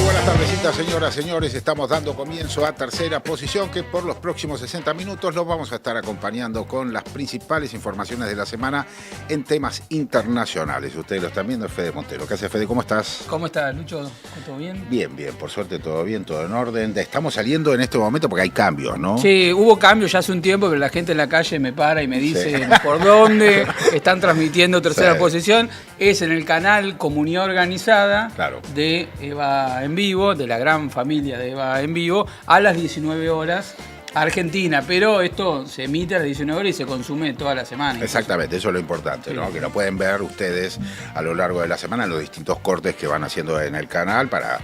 Buenas tardecitas, señoras, señores. Estamos dando comienzo a Tercera Posición, que por los próximos 60 minutos los vamos a estar acompañando con las principales informaciones de la semana en temas internacionales. Ustedes lo están viendo, es Fede Montero. ¿Qué hace, Fede? ¿Cómo estás? ¿Cómo estás, Lucho? ¿Todo bien? Bien, bien. Por suerte todo bien, todo en orden. Estamos saliendo en este momento porque hay cambios, ¿no? Sí, hubo cambios ya hace un tiempo, pero la gente en la calle me para y me dice sí. por dónde están transmitiendo Tercera Posición. Es en el canal Comunidad Organizada de Eva en Vivo, de la gran familia de Eva en Vivo, a las 19 horas. Argentina, pero esto se emite a las 19 horas y se consume toda la semana. Exactamente, eso es lo importante, ¿no? Que lo pueden ver ustedes a lo largo de la semana en los distintos cortes que van haciendo en el canal para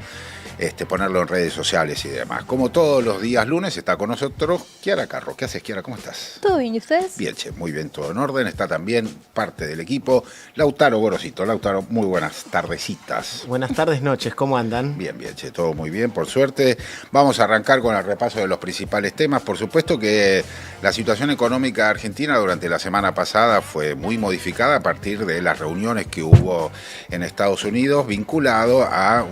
ponerlo en redes sociales y demás. Como todos los días lunes está con nosotros Kiara Carro. ¿Qué haces, Kiara? ¿Cómo estás? ¿Todo bien? ¿Y ustedes? Bien, che, muy bien, todo en orden. Está también parte del equipo Lautaro Gorosito. Lautaro, muy buenas tardecitas. Buenas tardes, noches. ¿Cómo andan? Bien, bien, che, todo muy bien, por suerte. Vamos a arrancar con el repaso de los principales temas. Por supuesto que la situación económica argentina durante la semana pasada fue muy modificada a partir de las reuniones que hubo en Estados Unidos vinculado a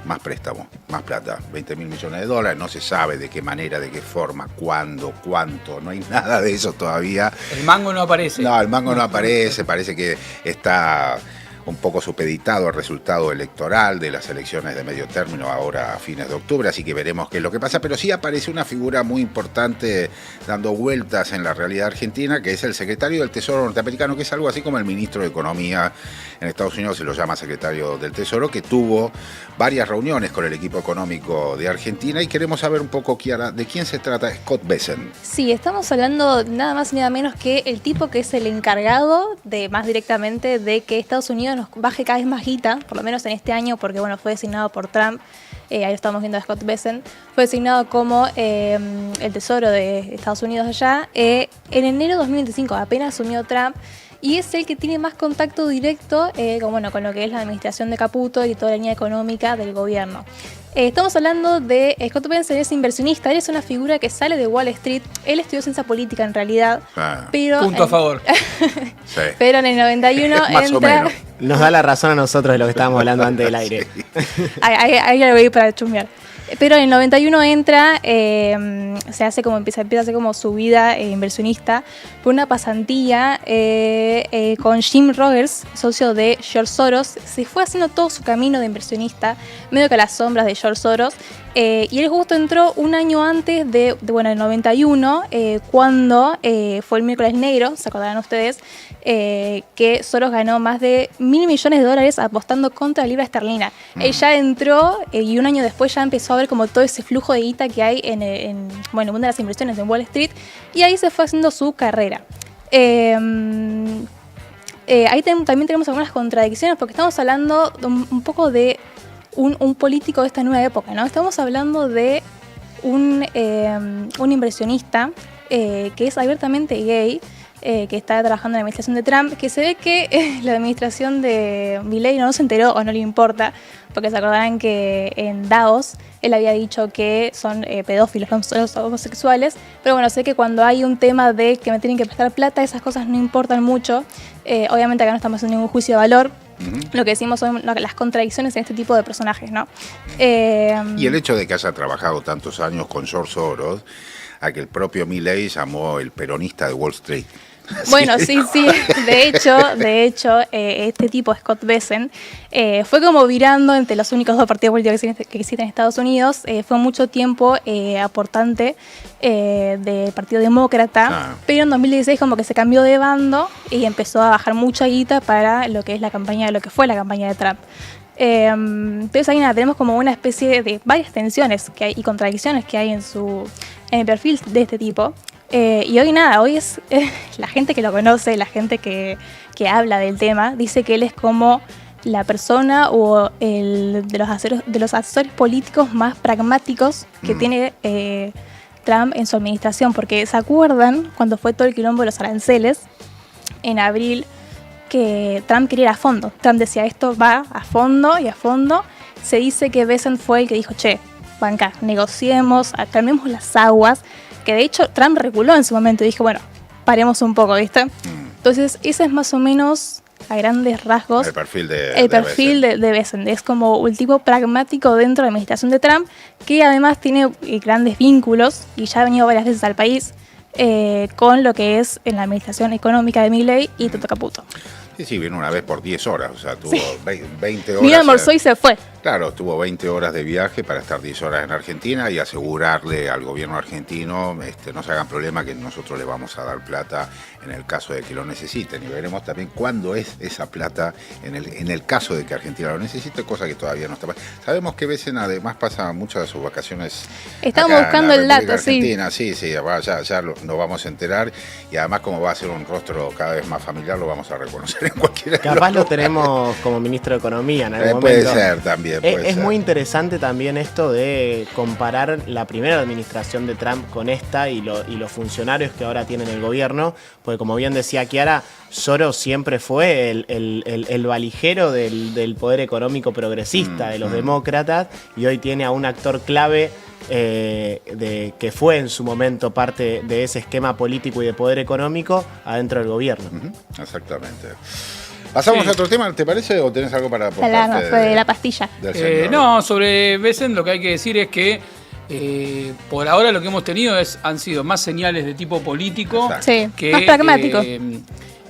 más préstamo, más plata, 20.000 millones de dólares, no se sabe de qué manera, de qué forma, cuándo, cuánto, no hay nada de eso todavía. El mango no aparece. No, el mango no aparece, parece que está un poco supeditado al resultado electoral de las elecciones de medio término ahora a fines de octubre, así que veremos qué es lo que pasa, pero sí aparece una figura muy importante dando vueltas en la realidad argentina, que es el secretario del Tesoro norteamericano, que es algo así como el ministro de Economía en Estados Unidos, se lo llama secretario del Tesoro, que tuvo varias reuniones con el equipo económico de Argentina, y queremos saber un poco, Kiara, de quién se trata Scott Bessent. Sí, estamos hablando nada más y nada menos que el tipo que es el encargado de más directamente de que Estados Unidos nos baje cada vez más guita, por lo menos en este año, porque bueno, fue designado por Trump, ahí lo estamos viendo a Scott Bessent, fue designado como el tesoro de Estados Unidos allá, en enero de 2025, apenas asumió Trump, y es el que tiene más contacto directo con lo que es la administración de Caputo y toda la línea económica del gobierno. Estamos hablando de Scott Bessent, es inversionista, él es una figura que sale de Wall Street, él estudió ciencia política en realidad, pero... Punto a favor. Sí. Pero en el 91 más entra... o menos. Nos da la razón a nosotros de lo que estábamos hablando antes del aire. Sí. Ahí lo voy a ir para chusmear. Pero en el 91 entra, empieza a hacer como su vida inversionista por una pasantía con Jim Rogers, socio de George Soros. Se fue haciendo todo su camino de inversionista, medio que a las sombras de George Soros. Y él justo entró un año antes el 91, cuando fue el miércoles negro, se acordarán ustedes, que Soros ganó más de $1.000 millones apostando contra la libra esterlina. Él ya entró y un año después ya empezó a ver como todo ese flujo de guita que hay en el mundo de las inversiones en Wall Street, y ahí se fue haciendo su carrera. Ahí también tenemos algunas contradicciones, porque estamos hablando un poco de un político de esta nueva época, ¿no? Estamos hablando de un inversionista que es abiertamente gay, que está trabajando en la administración de Trump, que se ve que la administración de Milei no se enteró o no le importa, porque se acordarán que en Davos él había dicho que son pedófilos, los homosexuales, pero bueno, sé que cuando hay un tema de que me tienen que prestar plata, esas cosas no importan mucho. Obviamente acá no estamos haciendo ningún juicio de valor. Lo que decimos son las contradicciones en este tipo de personajes, ¿no? Y el hecho de que haya trabajado tantos años con George Soros, a que el propio Milei llamó el peronista de Wall Street. Bueno, sí. De hecho, este tipo, Scott Bessent, fue como virando entre los únicos dos partidos políticos que existen en Estados Unidos. Fue mucho tiempo aportante del Partido Demócrata, pero en 2016 como que se cambió de bando y empezó a bajar mucha guita para lo que fue la campaña de Trump. Entonces ahí tenemos como una especie de varias tensiones que hay y contradicciones que hay en el perfil de este tipo. Y hoy es la gente que lo conoce, la gente que habla del tema, dice que él es como la persona o de los asesores políticos más pragmáticos que tiene Trump en su administración, porque ¿se acuerdan cuando fue todo el quilombo de los aranceles en abril? Que Trump quería ir a fondo. Trump decía, esto va a fondo y a fondo. Se dice que Bessent fue el que dijo, banca, negociemos, calmemos las aguas, que de hecho Trump reculó en su momento y dijo, bueno, paremos un poco, ¿viste? Entonces esa es más o menos a grandes rasgos el perfil de Bessent. Es como un tipo pragmático dentro de la administración de Trump, que además tiene grandes vínculos y ya ha venido varias veces al país con lo que es en la administración económica de Milei y Toto Caputo. Sí, vino una vez por 10 horas, o sea, tuvo 20 horas. Mira, almorzó y se fue. Claro, tuvo 20 horas de viaje para estar 10 horas en Argentina y asegurarle al gobierno argentino, no se hagan problema que nosotros le vamos a dar plata en el caso de que lo necesiten. Y veremos también cuándo es esa plata en el caso de que Argentina lo necesite, cosa que todavía no está pasando. Sabemos que Bessent además pasa muchas de sus vacaciones. Estamos buscando el dato, Argentina. Sí, ya nos vamos a enterar y además como va a ser un rostro cada vez más familiar, lo vamos a reconocer en cualquier Capaz lo tenemos como ministro de Economía en algún puede momento. Ser también. Es muy interesante también esto de comparar la primera administración de Trump con esta y los funcionarios que ahora tienen el gobierno, porque como bien decía Kiara, Soros siempre fue el valijero del poder económico progresista de los demócratas y hoy tiene a un actor clave que fue en su momento parte de ese esquema político y de poder económico adentro del gobierno. Exactamente. Pasamos a otro tema, ¿te parece? ¿O tenés algo para aportar? De la pastilla. No, sobre Bessent lo que hay que decir es que por ahora lo que hemos tenido han sido más señales de tipo político que más pragmáticos.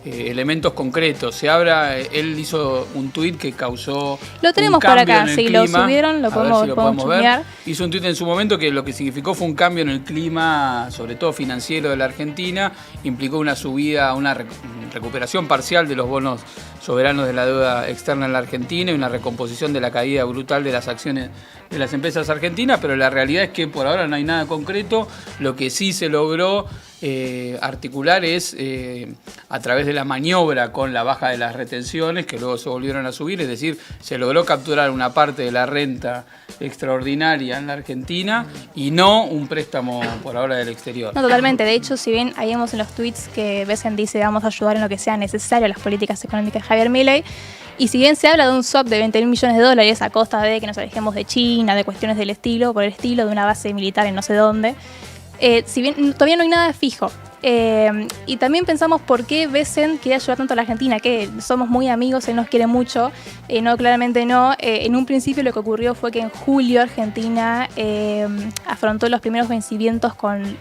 Elementos concretos. Él hizo un tuit que causó. Lo tenemos por acá, si lo subieron, lo podemos ver. Hizo un tuit en su momento que lo que significó fue un cambio en el clima, sobre todo financiero de la Argentina, implicó una subida, una recuperación parcial de los bonos soberanos de la deuda externa en la Argentina y una recomposición de la caída brutal de las acciones de las empresas argentinas, pero la realidad es que por ahora no hay nada concreto. Lo que sí se logró articular es a través de la maniobra con la baja de las retenciones, que luego se volvieron a subir, es decir, se logró capturar una parte de la renta extraordinaria en la Argentina y no un préstamo por ahora del exterior. No, totalmente. De hecho, si bien ahí vemos en los tweets que Bessent dice vamos a ayudar en lo que sea necesario a las políticas económicas de Javier Milei, y si bien se habla de un swap de 20.000 millones de dólares a costa de que nos alejemos de China, de cuestiones del estilo, por el estilo de una base militar en no sé dónde, si bien todavía no hay nada fijo. Y también pensamos por qué Bessent quiere ayudar tanto a la Argentina, que somos muy amigos, él nos quiere mucho. No, claramente no. En un principio lo que ocurrió fue que en julio Argentina afrontó los primeros vencimientos con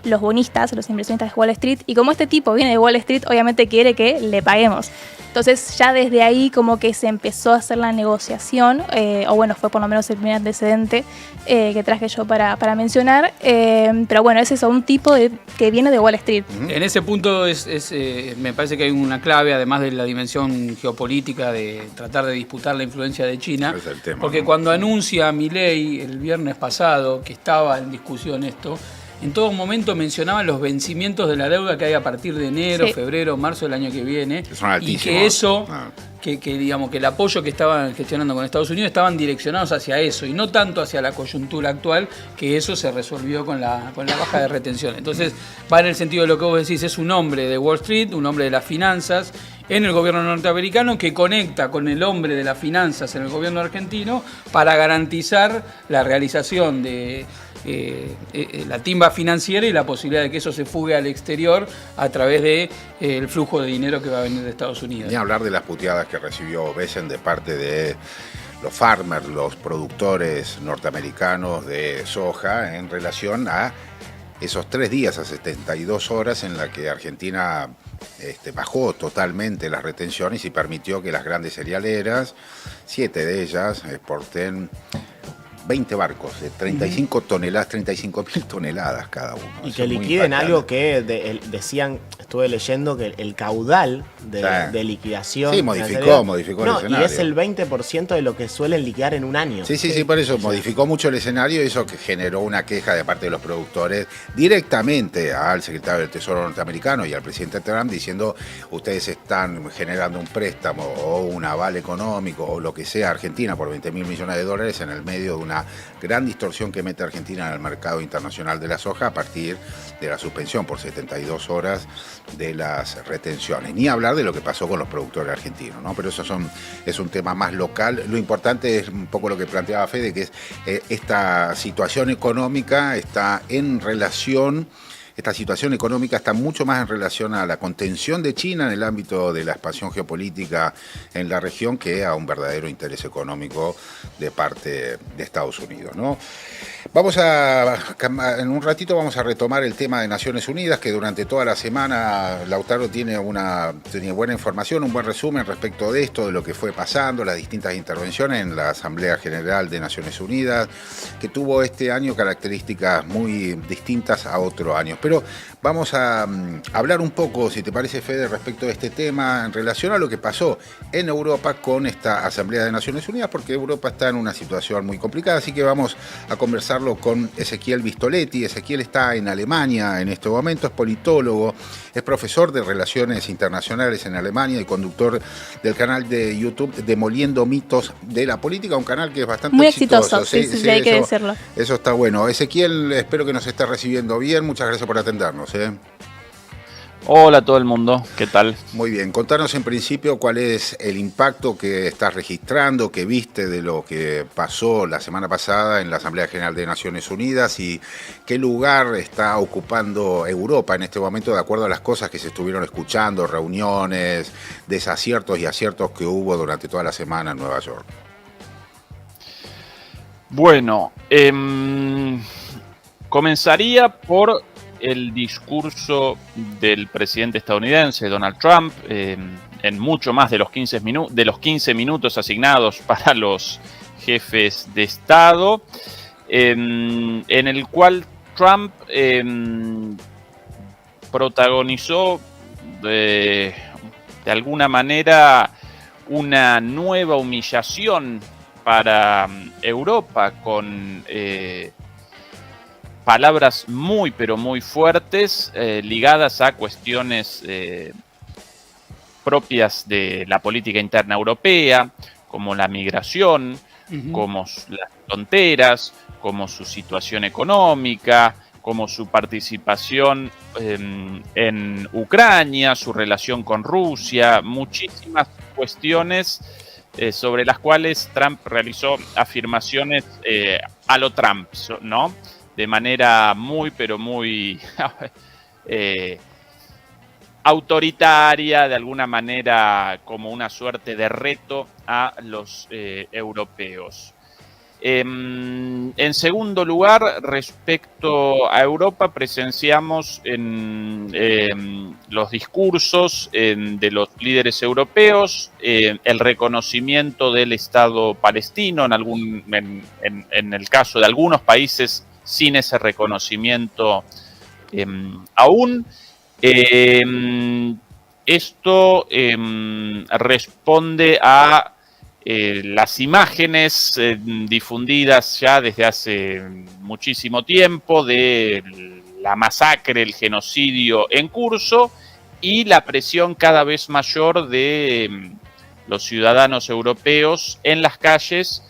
los bonistas, los inversionistas de Wall Street, y como este tipo viene de Wall Street, obviamente quiere que le paguemos. Entonces ya desde ahí como que se empezó a hacer la negociación, o bueno, fue por lo menos el primer antecedente que traje yo para mencionar, pero bueno, es eso, un tipo que viene de Wall Street. En ese punto me parece que hay una clave, además de la dimensión geopolítica de tratar de disputar la influencia de China, es el tema, porque cuando anuncia Milei el viernes pasado que estaba en discusión esto, en todo momento mencionaban los vencimientos de la deuda que hay a partir de enero, febrero, marzo del año que viene. Y que eso, que digamos que el apoyo que estaban gestionando con Estados Unidos estaban direccionados hacia eso y no tanto hacia la coyuntura actual, que eso se resolvió con la baja de retención. Entonces va en el sentido de lo que vos decís, es un hombre de Wall Street, un hombre de las finanzas en el gobierno norteamericano que conecta con el hombre de las finanzas en el gobierno argentino para garantizar la realización de la timba financiera y la posibilidad de que eso se fugue al exterior a través de el flujo de dinero que va a venir de Estados Unidos. Ni hablar de las puteadas que recibió Bessent de parte de los farmers, los productores norteamericanos de soja en relación a esos 3 días, a 72 horas en la que Argentina bajó totalmente las retenciones y permitió que las grandes cerealeras, 7 de ellas, exporten 20 barcos de 35 toneladas, 35.000 toneladas cada uno. Y que liquiden algo que decían, estuve leyendo que el caudal de liquidación. Sí, modificó el escenario. Y es el 20% de lo que suelen liquidar en un año. Sí, por eso modificó mucho el escenario, eso que generó una queja de parte de los productores directamente al secretario del Tesoro norteamericano y al presidente Trump diciendo ustedes están generando un préstamo o un aval económico o lo que sea a Argentina por 20.000 millones de dólares en el medio de una gran distorsión que mete a Argentina en el mercado internacional de la soja a partir de la suspensión por 72 horas de las retenciones. Ni hablar de lo que pasó con los productores argentinos, ¿no? Pero eso es un tema más local. Lo importante es un poco lo que planteaba Fede, que es esta situación económica está en relación esta situación económica está mucho más en relación a la contención de China en el ámbito de la expansión geopolítica en la región que a un verdadero interés económico de parte de Estados Unidos, ¿no? En un ratito vamos a retomar el tema de Naciones Unidas, que durante toda la semana Lautaro tiene buena información, un buen resumen respecto de esto, de lo que fue pasando, las distintas intervenciones en la Asamblea General de Naciones Unidas, que tuvo este año características muy distintas a otros años. Pero vamos a hablar un poco, si te parece, Fede, respecto de este tema en relación a lo que pasó en Europa con esta Asamblea de Naciones Unidas, porque Europa está en una situación muy complicada, así que vamos a conversarlo con Ezequiel Vistoletti. Ezequiel está en Alemania en este momento, es politólogo, es profesor de Relaciones Internacionales en Alemania y conductor del canal de YouTube Demoliendo Mitos de la Política, un canal que es bastante muy exitoso. Sí, hay que decirlo. Eso está bueno. Ezequiel, espero que nos esté recibiendo bien, muchas gracias por atendernos. Hola a todo el mundo, ¿qué tal? Muy bien, contanos en principio cuál es el impacto que estás registrando, que viste de lo que pasó la semana pasada en la Asamblea General de Naciones Unidas y qué lugar está ocupando Europa en este momento de acuerdo a las cosas que se estuvieron escuchando, reuniones, desaciertos y aciertos que hubo durante toda la semana en Nueva York. Bueno, comenzaría por el discurso del presidente estadounidense Donald Trump en mucho más de los 15 minutos asignados para los jefes de Estado, en el cual Trump protagonizó de alguna manera una nueva humillación para Europa con palabras muy pero muy fuertes ligadas a cuestiones propias de la política interna europea, como la migración, como las fronteras, como su situación económica, como su participación en Ucrania, su relación con Rusia, muchísimas cuestiones sobre las cuales Trump realizó afirmaciones a lo Trump, ¿no? De manera muy, pero muy autoritaria, de alguna manera como una suerte de reto a los europeos. En segundo lugar, respecto a Europa, presenciamos en los discursos de los líderes europeos el reconocimiento del Estado palestino, en el caso de algunos países sin ese reconocimiento aún. Esto responde a las imágenes difundidas ya desde hace muchísimo tiempo de la masacre, el genocidio en curso y la presión cada vez mayor de los ciudadanos europeos en las calles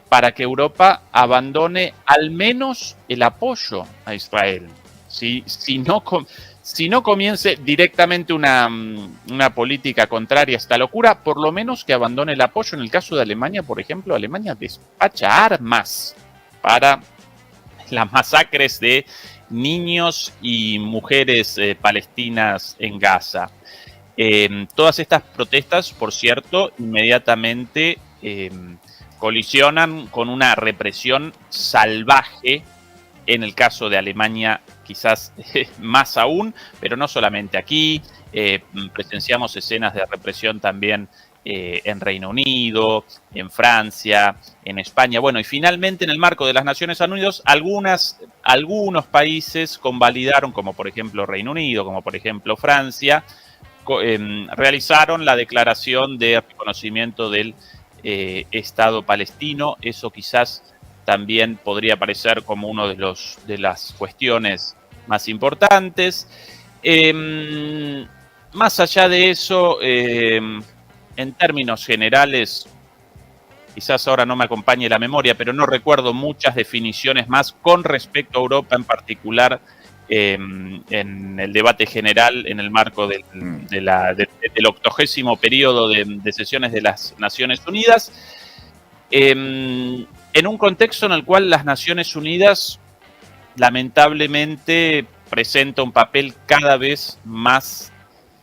para que Europa abandone al menos el apoyo a Israel. Si no comience directamente una política contraria a esta locura, por lo menos que abandone el apoyo. En el caso de Alemania, por ejemplo, Alemania despacha armas para las masacres de niños y mujeres palestinas en Gaza. Todas estas protestas, por cierto, inmediatamente colisionan con una represión salvaje. En el caso de Alemania, quizás más aún, pero no solamente aquí. Presenciamos escenas de represión también en Reino Unido, en Francia, en España. Bueno, y finalmente en el marco de las Naciones Unidas, algunos países convalidaron, como por ejemplo Reino Unido, como por ejemplo Francia, realizaron la declaración de reconocimiento del Estado palestino. Eso quizás también podría aparecer como uno de las cuestiones más importantes. Más allá de eso, en términos generales, quizás ahora no me acompañe la memoria, pero no recuerdo muchas definiciones más con respecto a Europa en particular en el debate general en el marco del 80º periodo de sesiones de las Naciones Unidas. En un contexto en el cual las Naciones Unidas lamentablemente presenta un papel cada vez más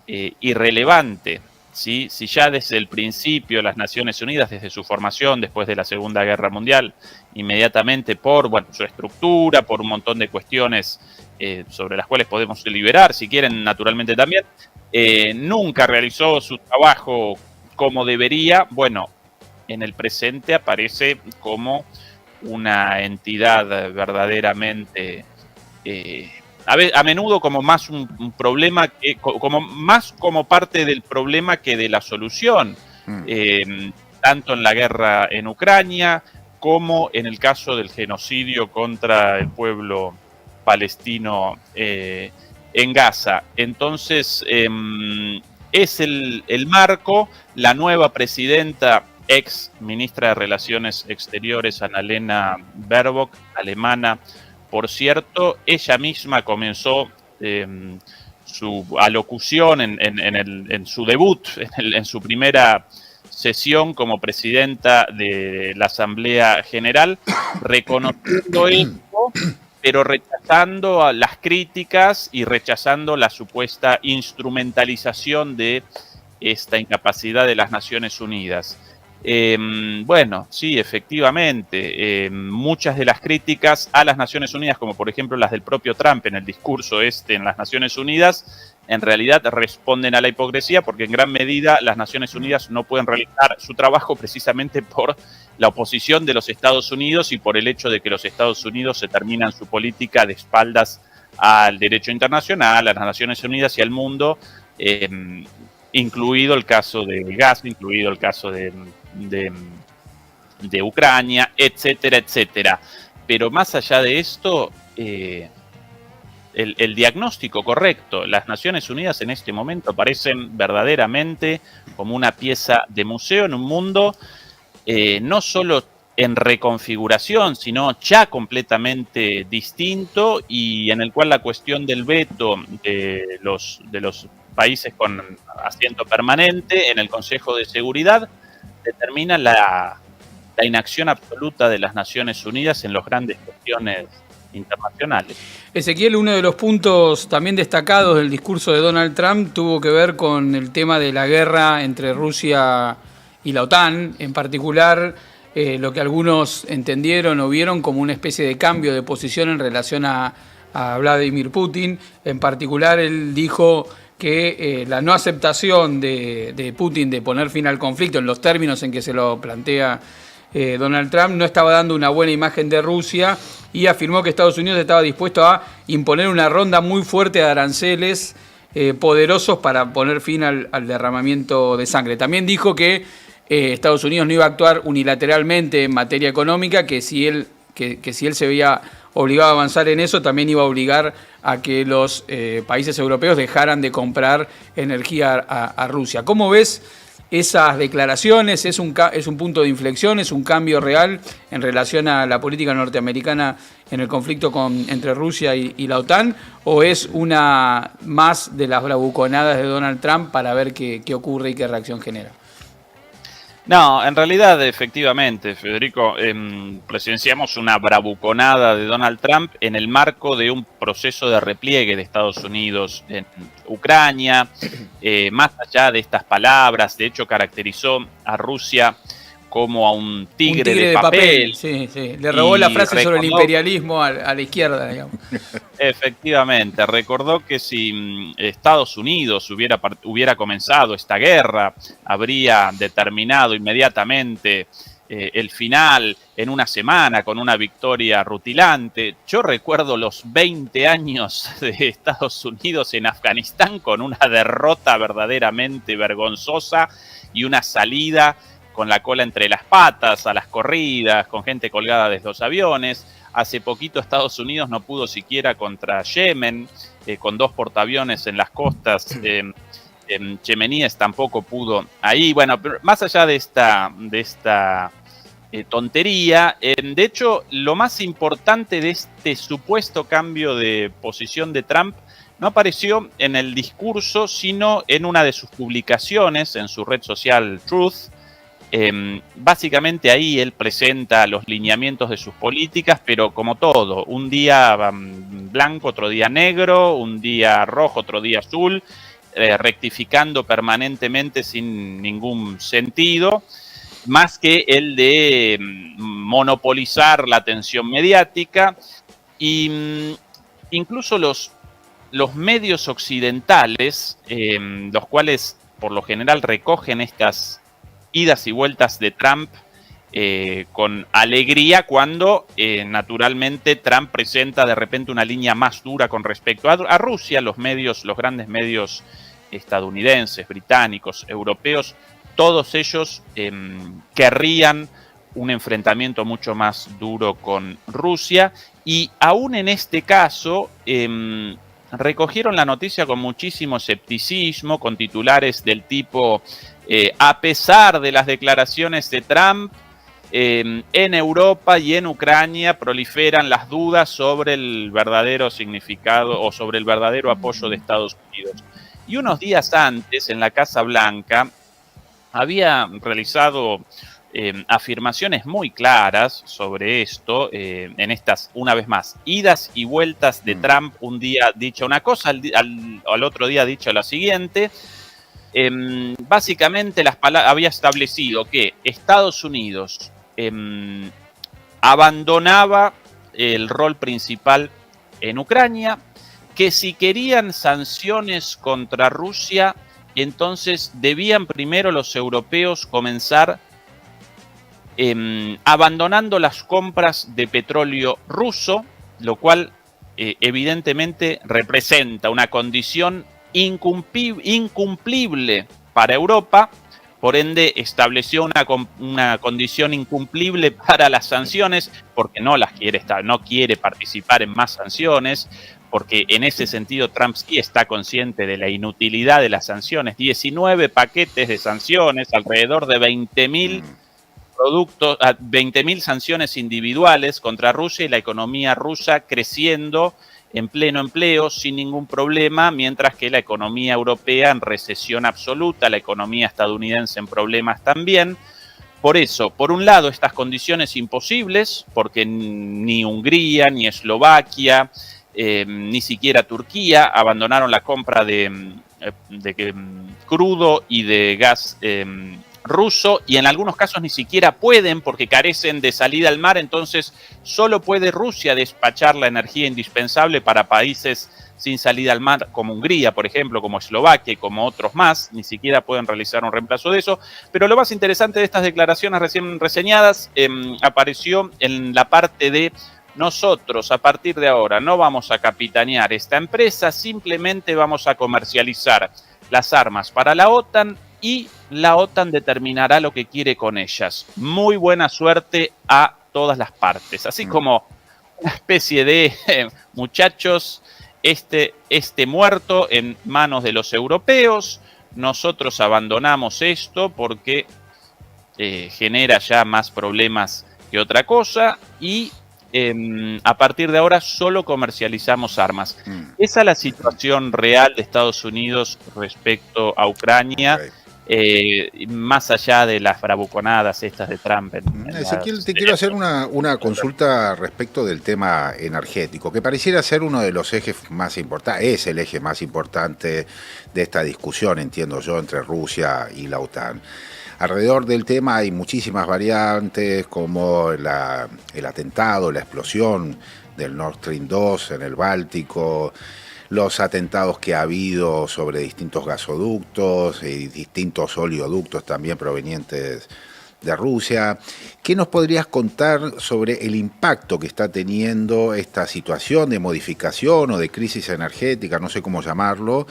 irrelevante. ¿Sí? Si ya desde el principio las Naciones Unidas, desde su formación después de la Segunda Guerra Mundial, inmediatamente por su estructura, por un montón de cuestiones sobre las cuales podemos deliberar, si quieren, naturalmente también, nunca realizó su trabajo como debería, bueno, en el presente aparece como una entidad verdaderamente... a menudo como más un problema, más como parte del problema que de la solución, tanto en la guerra en Ucrania como en el caso del genocidio contra el pueblo palestino en Gaza. Entonces, es el marco. La nueva presidenta, ex ministra de Relaciones Exteriores, Annalena Baerbock, alemana, por cierto, ella misma comenzó su alocución en su debut, en su primera sesión como presidenta de la Asamblea General, reconociendo esto, pero rechazando las críticas y rechazando la supuesta instrumentalización de esta incapacidad de las Naciones Unidas. Bueno, sí, efectivamente, muchas de las críticas a las Naciones Unidas, como por ejemplo las del propio Trump en el discurso en las Naciones Unidas, en realidad responden a la hipocresía, porque en gran medida las Naciones Unidas no pueden realizar su trabajo precisamente por la oposición de los Estados Unidos y por el hecho de que los Estados Unidos se terminan su política de espaldas al derecho internacional, a las Naciones Unidas y al mundo, incluido el caso de Gaza, incluido el caso de Ucrania, etcétera, etcétera. Pero más allá de esto, el diagnóstico correcto, las Naciones Unidas en este momento parecen verdaderamente como una pieza de museo en un mundo no solo en reconfiguración, sino ya completamente distinto, y en el cual la cuestión del veto de los países con asiento permanente en el Consejo de Seguridad determina la inacción absoluta de las Naciones Unidas en las grandes cuestiones internacionales. Ezequiel, uno de los puntos también destacados del discurso de Donald Trump tuvo que ver con el tema de la guerra entre Rusia y la OTAN, en particular lo que algunos entendieron o vieron como una especie de cambio de posición en relación a Vladimir Putin. En particular, él dijo que la no aceptación de Putin de poner fin al conflicto en los términos en que se lo plantea Donald Trump no estaba dando una buena imagen de Rusia, y afirmó que Estados Unidos estaba dispuesto a imponer una ronda muy fuerte de aranceles poderosos para poner fin al derramamiento de sangre. También dijo que Estados Unidos no iba a actuar unilateralmente en materia económica, que si él se veía obligado a avanzar en eso, también iba a obligar a que los países europeos dejaran de comprar energía a Rusia. ¿Cómo ves esas declaraciones? ¿Es un punto de inflexión? ¿Es un cambio real en relación a la política norteamericana en el conflicto entre Rusia y la OTAN? ¿O es una más de las bravuconadas de Donald Trump para ver qué ocurre y qué reacción genera? No, en realidad, efectivamente, Federico, presenciamos una bravuconada de Donald Trump en el marco de un proceso de repliegue de Estados Unidos en Ucrania. Más allá de estas palabras, de hecho caracterizó a Rusia como a un tigre de papel. Sí. Le robó la frase sobre el imperialismo a la izquierda, digamos. Efectivamente, recordó que si Estados Unidos hubiera comenzado esta guerra, habría determinado inmediatamente el final en una semana con una victoria rutilante. Yo recuerdo los 20 años de Estados Unidos en Afganistán con una derrota verdaderamente vergonzosa y una salida con la cola entre las patas, a las corridas, con gente colgada desde los aviones. Hace poquito Estados Unidos no pudo siquiera contra Yemen, con 2 portaaviones en las costas yemeníes, tampoco pudo ahí. Bueno, pero más allá de esta tontería, de hecho, lo más importante de este supuesto cambio de posición de Trump no apareció en el discurso, sino en una de sus publicaciones en su red social Truth, Básicamente ahí él presenta los lineamientos de sus políticas, pero como todo, un día blanco, otro día negro, un día rojo, otro día azul, rectificando permanentemente sin ningún sentido, más que el de monopolizar la atención mediática. Y incluso los medios occidentales, los cuales por lo general recogen estas idas y vueltas de Trump con alegría cuando naturalmente Trump presenta de repente una línea más dura con respecto a Rusia. Los grandes medios estadounidenses, británicos, europeos, todos ellos querrían un enfrentamiento mucho más duro con Rusia, y aún en este caso recogieron la noticia con muchísimo escepticismo, con titulares del tipo a pesar de las declaraciones de Trump, en Europa y en Ucrania proliferan las dudas sobre el verdadero significado o sobre el verdadero apoyo de Estados Unidos. Y unos días antes, en la Casa Blanca, había realizado afirmaciones muy claras sobre esto, en estas, una vez más, idas y vueltas de Trump, un día dicha una cosa, al otro día dicha la siguiente. Básicamente había establecido que Estados Unidos abandonaba el rol principal en Ucrania, que si querían sanciones contra Rusia, entonces debían primero los europeos comenzar abandonando las compras de petróleo ruso, lo cual evidentemente representa una condición incumplible para Europa. Por ende estableció una condición incumplible para las sanciones, porque no quiere participar en más sanciones, porque en ese sentido Trump sí está consciente de la inutilidad de las sanciones. 19 paquetes de sanciones, alrededor de 20.000 productos, 20.000 sanciones individuales contra Rusia, y la economía rusa creciendo en pleno empleo sin ningún problema, mientras que la economía europea en recesión absoluta, la economía estadounidense en problemas también. Por eso, por un lado, estas condiciones imposibles, porque ni Hungría, ni Eslovaquia, ni siquiera Turquía abandonaron la compra de crudo y de gas ruso, y en algunos casos ni siquiera pueden porque carecen de salida al mar. Entonces solo puede Rusia despachar la energía indispensable para países sin salida al mar como Hungría, por ejemplo, como Eslovaquia y como otros más. Ni siquiera pueden realizar un reemplazo de eso. Pero lo más interesante de estas declaraciones recién reseñadas apareció en la parte de: nosotros a partir de ahora no vamos a capitanear esta empresa, simplemente vamos a comercializar las armas para la OTAN y la OTAN determinará lo que quiere con ellas. Muy buena suerte a todas las partes. Así como una especie de muchachos, este muerto en manos de los europeos, nosotros abandonamos esto porque genera ya más problemas que otra cosa, y a partir de ahora solo comercializamos armas. Esa es la situación real de Estados Unidos respecto a Ucrania. Más allá de las bravuconadas estas de Trump. Ezequiel, te quiero hacer una consulta respecto del tema energético, que pareciera ser uno de los ejes más importantes, es el eje más importante de esta discusión, entiendo yo, entre Rusia y la OTAN. Alrededor del tema hay muchísimas variantes, como el atentado, la explosión del Nord Stream 2 en el Báltico, los atentados que ha habido sobre distintos gasoductos y distintos oleoductos también provenientes de Rusia. ¿Qué nos podrías contar sobre el impacto que está teniendo esta situación de modificación o de crisis energética, no sé cómo llamarlo,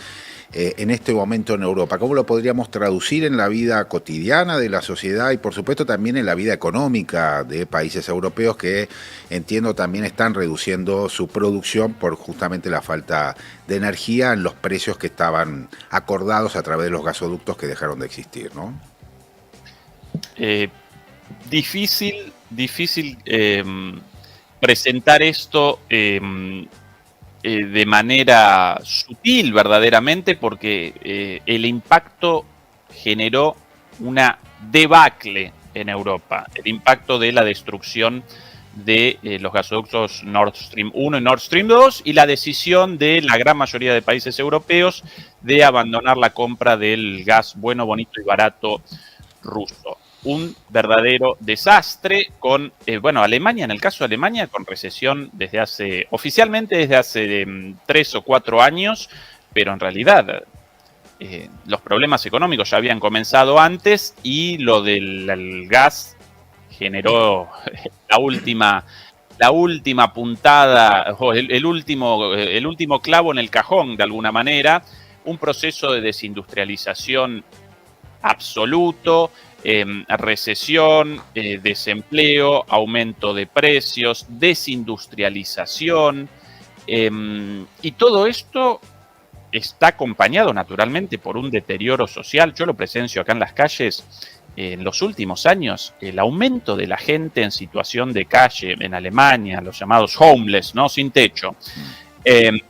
en este momento en Europa? ¿Cómo lo podríamos traducir en la vida cotidiana de la sociedad y por supuesto también en la vida económica de países europeos que entiendo también están reduciendo su producción por justamente la falta de energía en los precios que estaban acordados a través de los gasoductos que dejaron de existir, ¿no? Difícil presentar esto de manera sutil verdaderamente, porque el impacto generó una debacle en Europa, el impacto de la destrucción de los gasoductos Nord Stream 1 y Nord Stream 2 y la decisión de la gran mayoría de países europeos de abandonar la compra del gas bueno, bonito y barato ruso. Un verdadero desastre con, Alemania, en el caso de Alemania, con recesión oficialmente desde hace 3 o 4 años, pero en realidad los problemas económicos ya habían comenzado antes y lo del gas generó la última puntada, o el último clavo en el cajón, de alguna manera, un proceso de desindustrialización absoluto, recesión, desempleo, aumento de precios, desindustrialización, y todo esto está acompañado naturalmente por un deterioro social. Yo lo presencio acá en las calles. En los últimos años, el aumento de la gente en situación de calle en Alemania, los llamados homeless, ¿no? Sin techo, el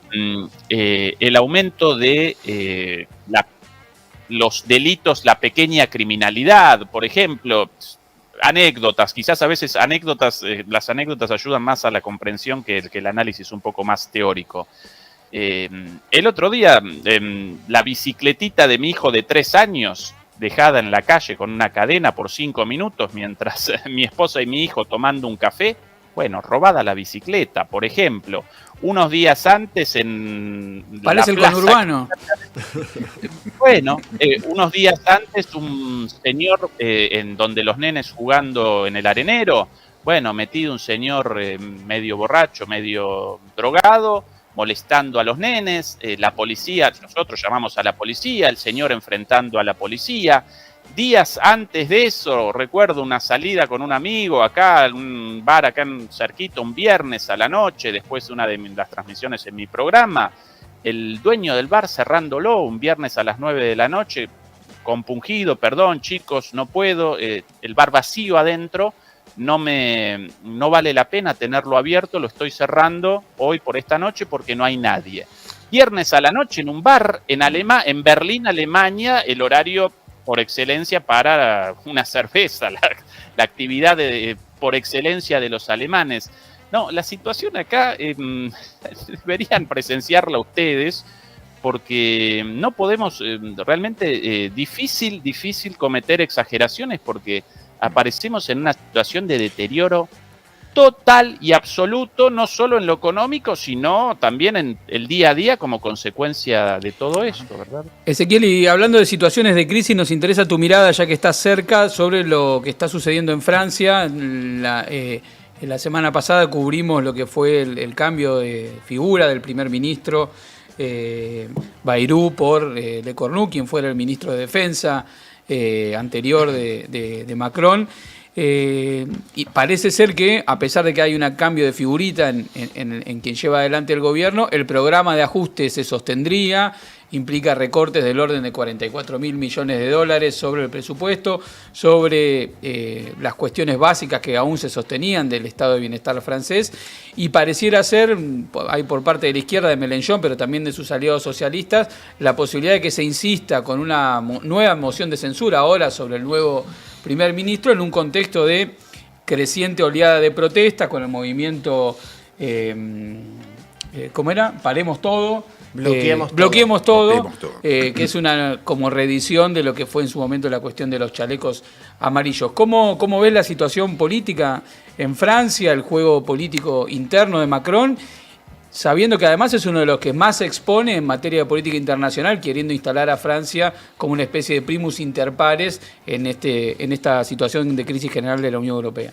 aumento de los delitos, la pequeña criminalidad, por ejemplo, anécdotas, quizás a veces las anécdotas ayudan más a la comprensión que el análisis un poco más teórico. El otro día, la bicicletita de mi hijo de 3 años, dejada en la calle con una cadena por 5 minutos mientras mi esposa y mi hijo tomando un café, robada la bicicleta, por ejemplo. Unos días antes en parece el conurbano. Unos días antes un señor en donde los nenes jugando en el arenero, metido un señor medio borracho, medio drogado, molestando a los nenes, la policía, nosotros llamamos a la policía, el señor enfrentando a la policía. Días antes de eso, recuerdo una salida con un amigo acá, un bar acá en cerquita, un viernes a la noche, después de una de las transmisiones en mi programa, el dueño del bar cerrándolo un viernes a las 9 de la noche, compungido, perdón chicos, no puedo, el bar vacío adentro, no vale la pena tenerlo abierto, lo estoy cerrando hoy por esta noche porque no hay nadie. Viernes a la noche en un bar en Berlín, Alemania, el horario por excelencia para una cerveza, la actividad por excelencia de los alemanes. No, la situación acá deberían presenciarla ustedes, porque no podemos, realmente difícil cometer exageraciones, porque aparecemos en una situación de deterioro total y absoluto, no solo en lo económico, sino también en el día a día como consecuencia de todo esto, ¿verdad? Ezequiel, y hablando de situaciones de crisis, nos interesa tu mirada, ya que estás cerca, sobre lo que está sucediendo en Francia. La semana pasada cubrimos lo que fue el cambio de figura del primer ministro Bayrou por Le Cornu, quien fuera el ministro de Defensa anterior de Macron. Y parece ser que, a pesar de que hay un cambio de figurita en quien lleva adelante el gobierno, el programa de ajuste se sostendría, implica recortes del orden de 44.000 millones de dólares sobre el presupuesto, sobre las cuestiones básicas que aún se sostenían del estado de bienestar francés, y pareciera ser, hay por parte de la izquierda de Mélenchon, pero también de sus aliados socialistas, la posibilidad de que se insista con una nueva moción de censura ahora sobre el nuevo primer ministro, en un contexto de creciente oleada de protesta con el movimiento, ¿cómo era? Paremos todo. Bloqueemos todo, que es una como reedición de lo que fue en su momento la cuestión de los chalecos amarillos. ¿Cómo ves la situación política en Francia, el juego político interno de Macron, sabiendo que además es uno de los que más se expone en materia de política internacional, queriendo instalar a Francia como una especie de primus inter pares en esta situación de crisis general de la Unión Europea?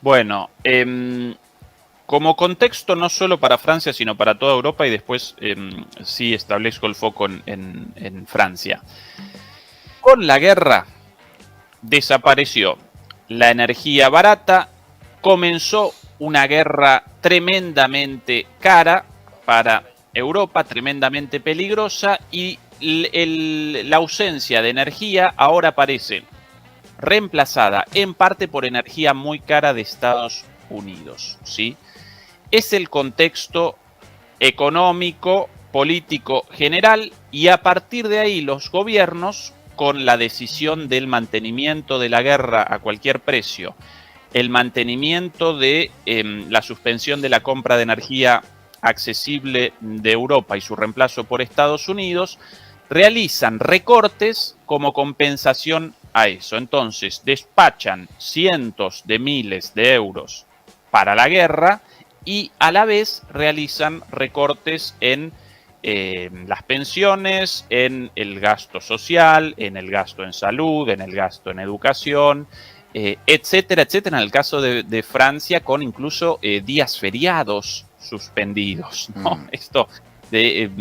Bueno, como contexto no solo para Francia, sino para toda Europa, y después sí establezco el foco en Francia. Con la guerra desapareció la energía barata, comenzó una guerra tremendamente cara para Europa, tremendamente peligrosa, y la ausencia de energía ahora parece reemplazada en parte por energía muy cara de Estados Unidos, ¿sí? Es el contexto económico, político general, y a partir de ahí los gobiernos con la decisión del mantenimiento de la guerra a cualquier precio, el mantenimiento de la suspensión de la compra de energía accesible de Europa y su reemplazo por Estados Unidos, realizan recortes como compensación a eso. Entonces, despachan cientos de miles de euros para la guerra y a la vez realizan recortes en las pensiones, en el gasto social, en el gasto en salud, en el gasto en educación, etcétera, etcétera. En el caso de Francia, con incluso días feriados suspendidos, ¿no? Esto de,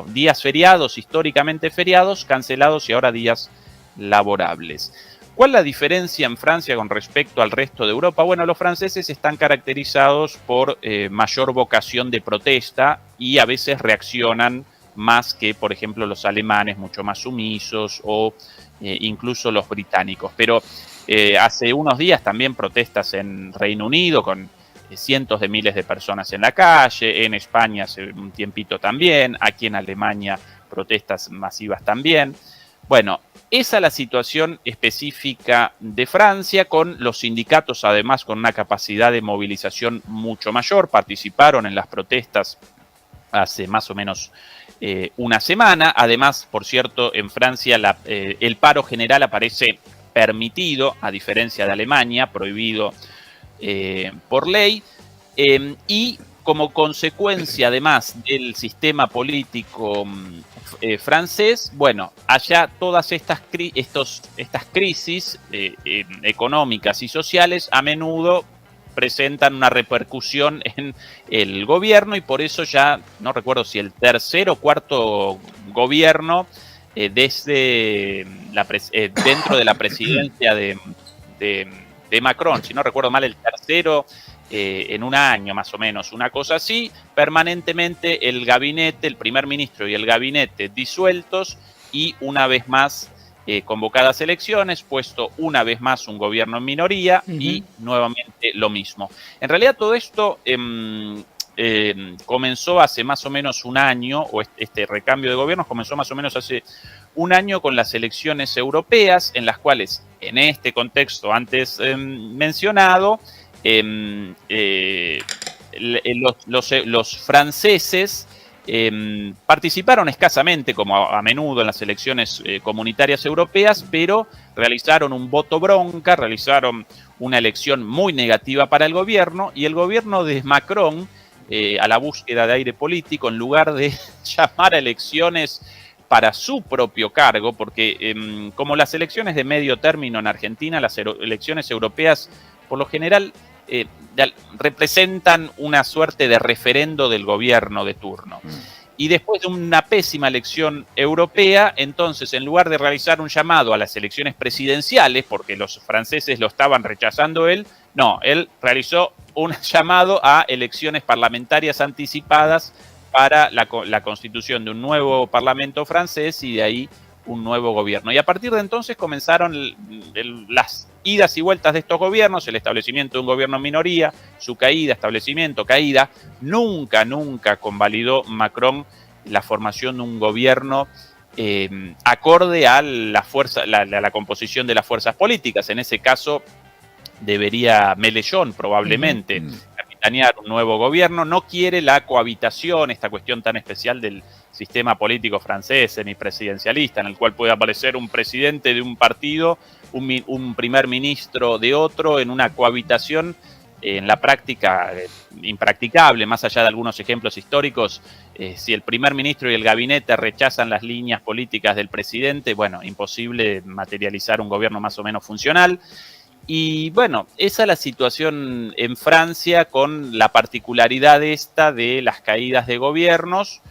días feriados, históricamente feriados, cancelados y ahora días laborables. ¿Cuál es la diferencia en Francia con respecto al resto de Europa? Bueno, los franceses están caracterizados por mayor vocación de protesta y a veces reaccionan más que, por ejemplo, los alemanes, mucho más sumisos, o incluso los británicos. Pero hace unos días también protestas en Reino Unido con cientos de miles de personas en la calle, en España hace un tiempito también, aquí en Alemania protestas masivas también. Bueno, esa es la situación específica de Francia, con los sindicatos además con una capacidad de movilización mucho mayor. Participaron en las protestas hace más o menos una semana. Además, por cierto, en Francia el paro general aparece permitido, a diferencia de Alemania, prohibido por ley, y como consecuencia además del sistema político francés, bueno, allá todas estas crisis económicas y sociales a menudo presentan una repercusión en el gobierno, y por eso ya no recuerdo si el tercer o cuarto gobierno desde dentro de la presidencia de Macron, si no recuerdo mal, el tercero en un año más o menos, una cosa así, permanentemente el gabinete, el primer ministro y el gabinete disueltos, y una vez más convocadas elecciones, puesto una vez más un gobierno en minoría y nuevamente lo mismo. En realidad todo esto comenzó hace más o menos un año, o este recambio de gobiernos comenzó más o menos hace un año con las elecciones europeas, en las cuales, en este contexto antes mencionado, los franceses participaron escasamente, como a menudo en las elecciones comunitarias europeas, pero realizaron un voto bronca, realizaron una elección muy negativa para el gobierno, y el gobierno de Macron, a la búsqueda de aire político, en lugar de llamar a elecciones para su propio cargo, porque como las elecciones de medio término en Argentina, las elecciones europeas por lo general representan una suerte de referendo del gobierno de turno. Y después de una pésima elección europea, entonces, en lugar de realizar un llamado a las elecciones presidenciales, porque los franceses lo estaban rechazando él realizó un llamado a elecciones parlamentarias anticipadas para la constitución de un nuevo parlamento francés y de ahí un nuevo gobierno. Y a partir de entonces comenzaron las idas y vueltas de estos gobiernos, el establecimiento de un gobierno en minoría, su caída, establecimiento, caída. Nunca convalidó Macron la formación de un gobierno acorde a la composición de las fuerzas políticas. En ese caso debería Mélenchon probablemente capitanear un nuevo gobierno. No quiere la cohabitación, esta cuestión tan especial del sistema político francés semipresidencialista, en el cual puede aparecer un presidente de un partido, un primer ministro de otro, en una cohabitación en la práctica impracticable, más allá de algunos ejemplos históricos. Si el primer ministro y el gabinete rechazan las líneas políticas del presidente, bueno, imposible materializar un gobierno más o menos funcional. Y bueno, esa es la situación en Francia, con la particularidad de las caídas de gobiernos,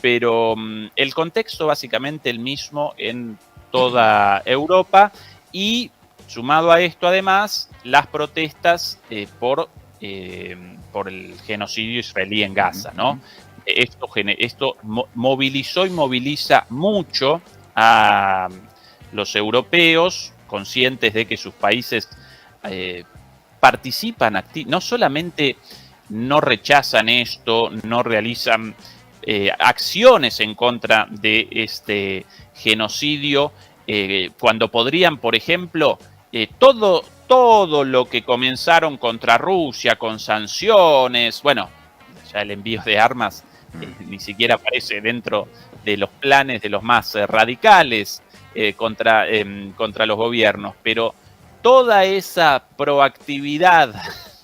pero el contexto básicamente el mismo en toda Europa, y sumado a esto además las protestas por el genocidio israelí en Gaza, ¿no? Esto movilizó y moviliza mucho a los europeos, conscientes de que sus países participan, no solamente no rechazan esto, no realizan acciones en contra de este genocidio cuando podrían, por ejemplo, todo lo que comenzaron contra Rusia con sanciones, bueno, ya el envío de armas ni siquiera aparece dentro de los planes de los más radicales contra los gobiernos, pero toda esa proactividad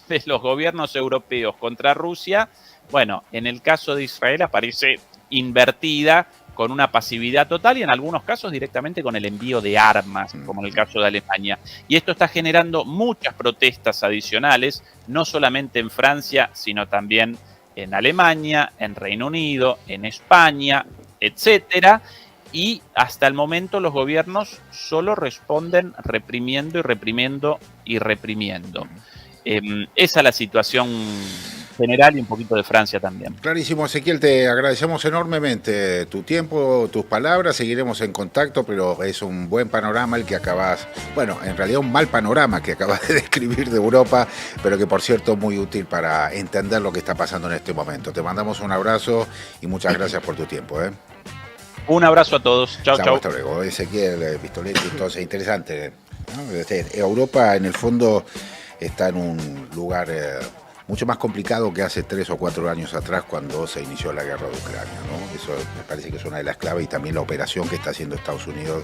de los gobiernos europeos contra Rusia, bueno, en el caso de Israel aparece invertida con una pasividad total y en algunos casos directamente con el envío de armas, como en el caso de Alemania. Y esto está generando muchas protestas adicionales, no solamente en Francia, sino también en Alemania, en Reino Unido, en España, etcétera. Y hasta el momento los gobiernos solo responden reprimiendo y reprimiendo y reprimiendo. Esa es la situación general y un poquito de Francia también. Clarísimo, Ezequiel, te agradecemos enormemente tu tiempo, tus palabras, seguiremos en contacto, pero es un buen panorama el que acabas, bueno, en realidad un mal panorama que acabas de describir de Europa, pero que por cierto muy útil para entender lo que está pasando en este momento. Te mandamos un abrazo y muchas gracias por tu tiempo. Un abrazo a todos. Chao, chao. Hasta luego. Ezequiel Pistoletti, entonces interesante, ¿no? Europa en el fondo está en un lugar mucho más complicado que hace 3 o 4 años atrás cuando se inició la guerra de Ucrania, ¿no? Eso me parece que es una de las claves y también la operación que está haciendo Estados Unidos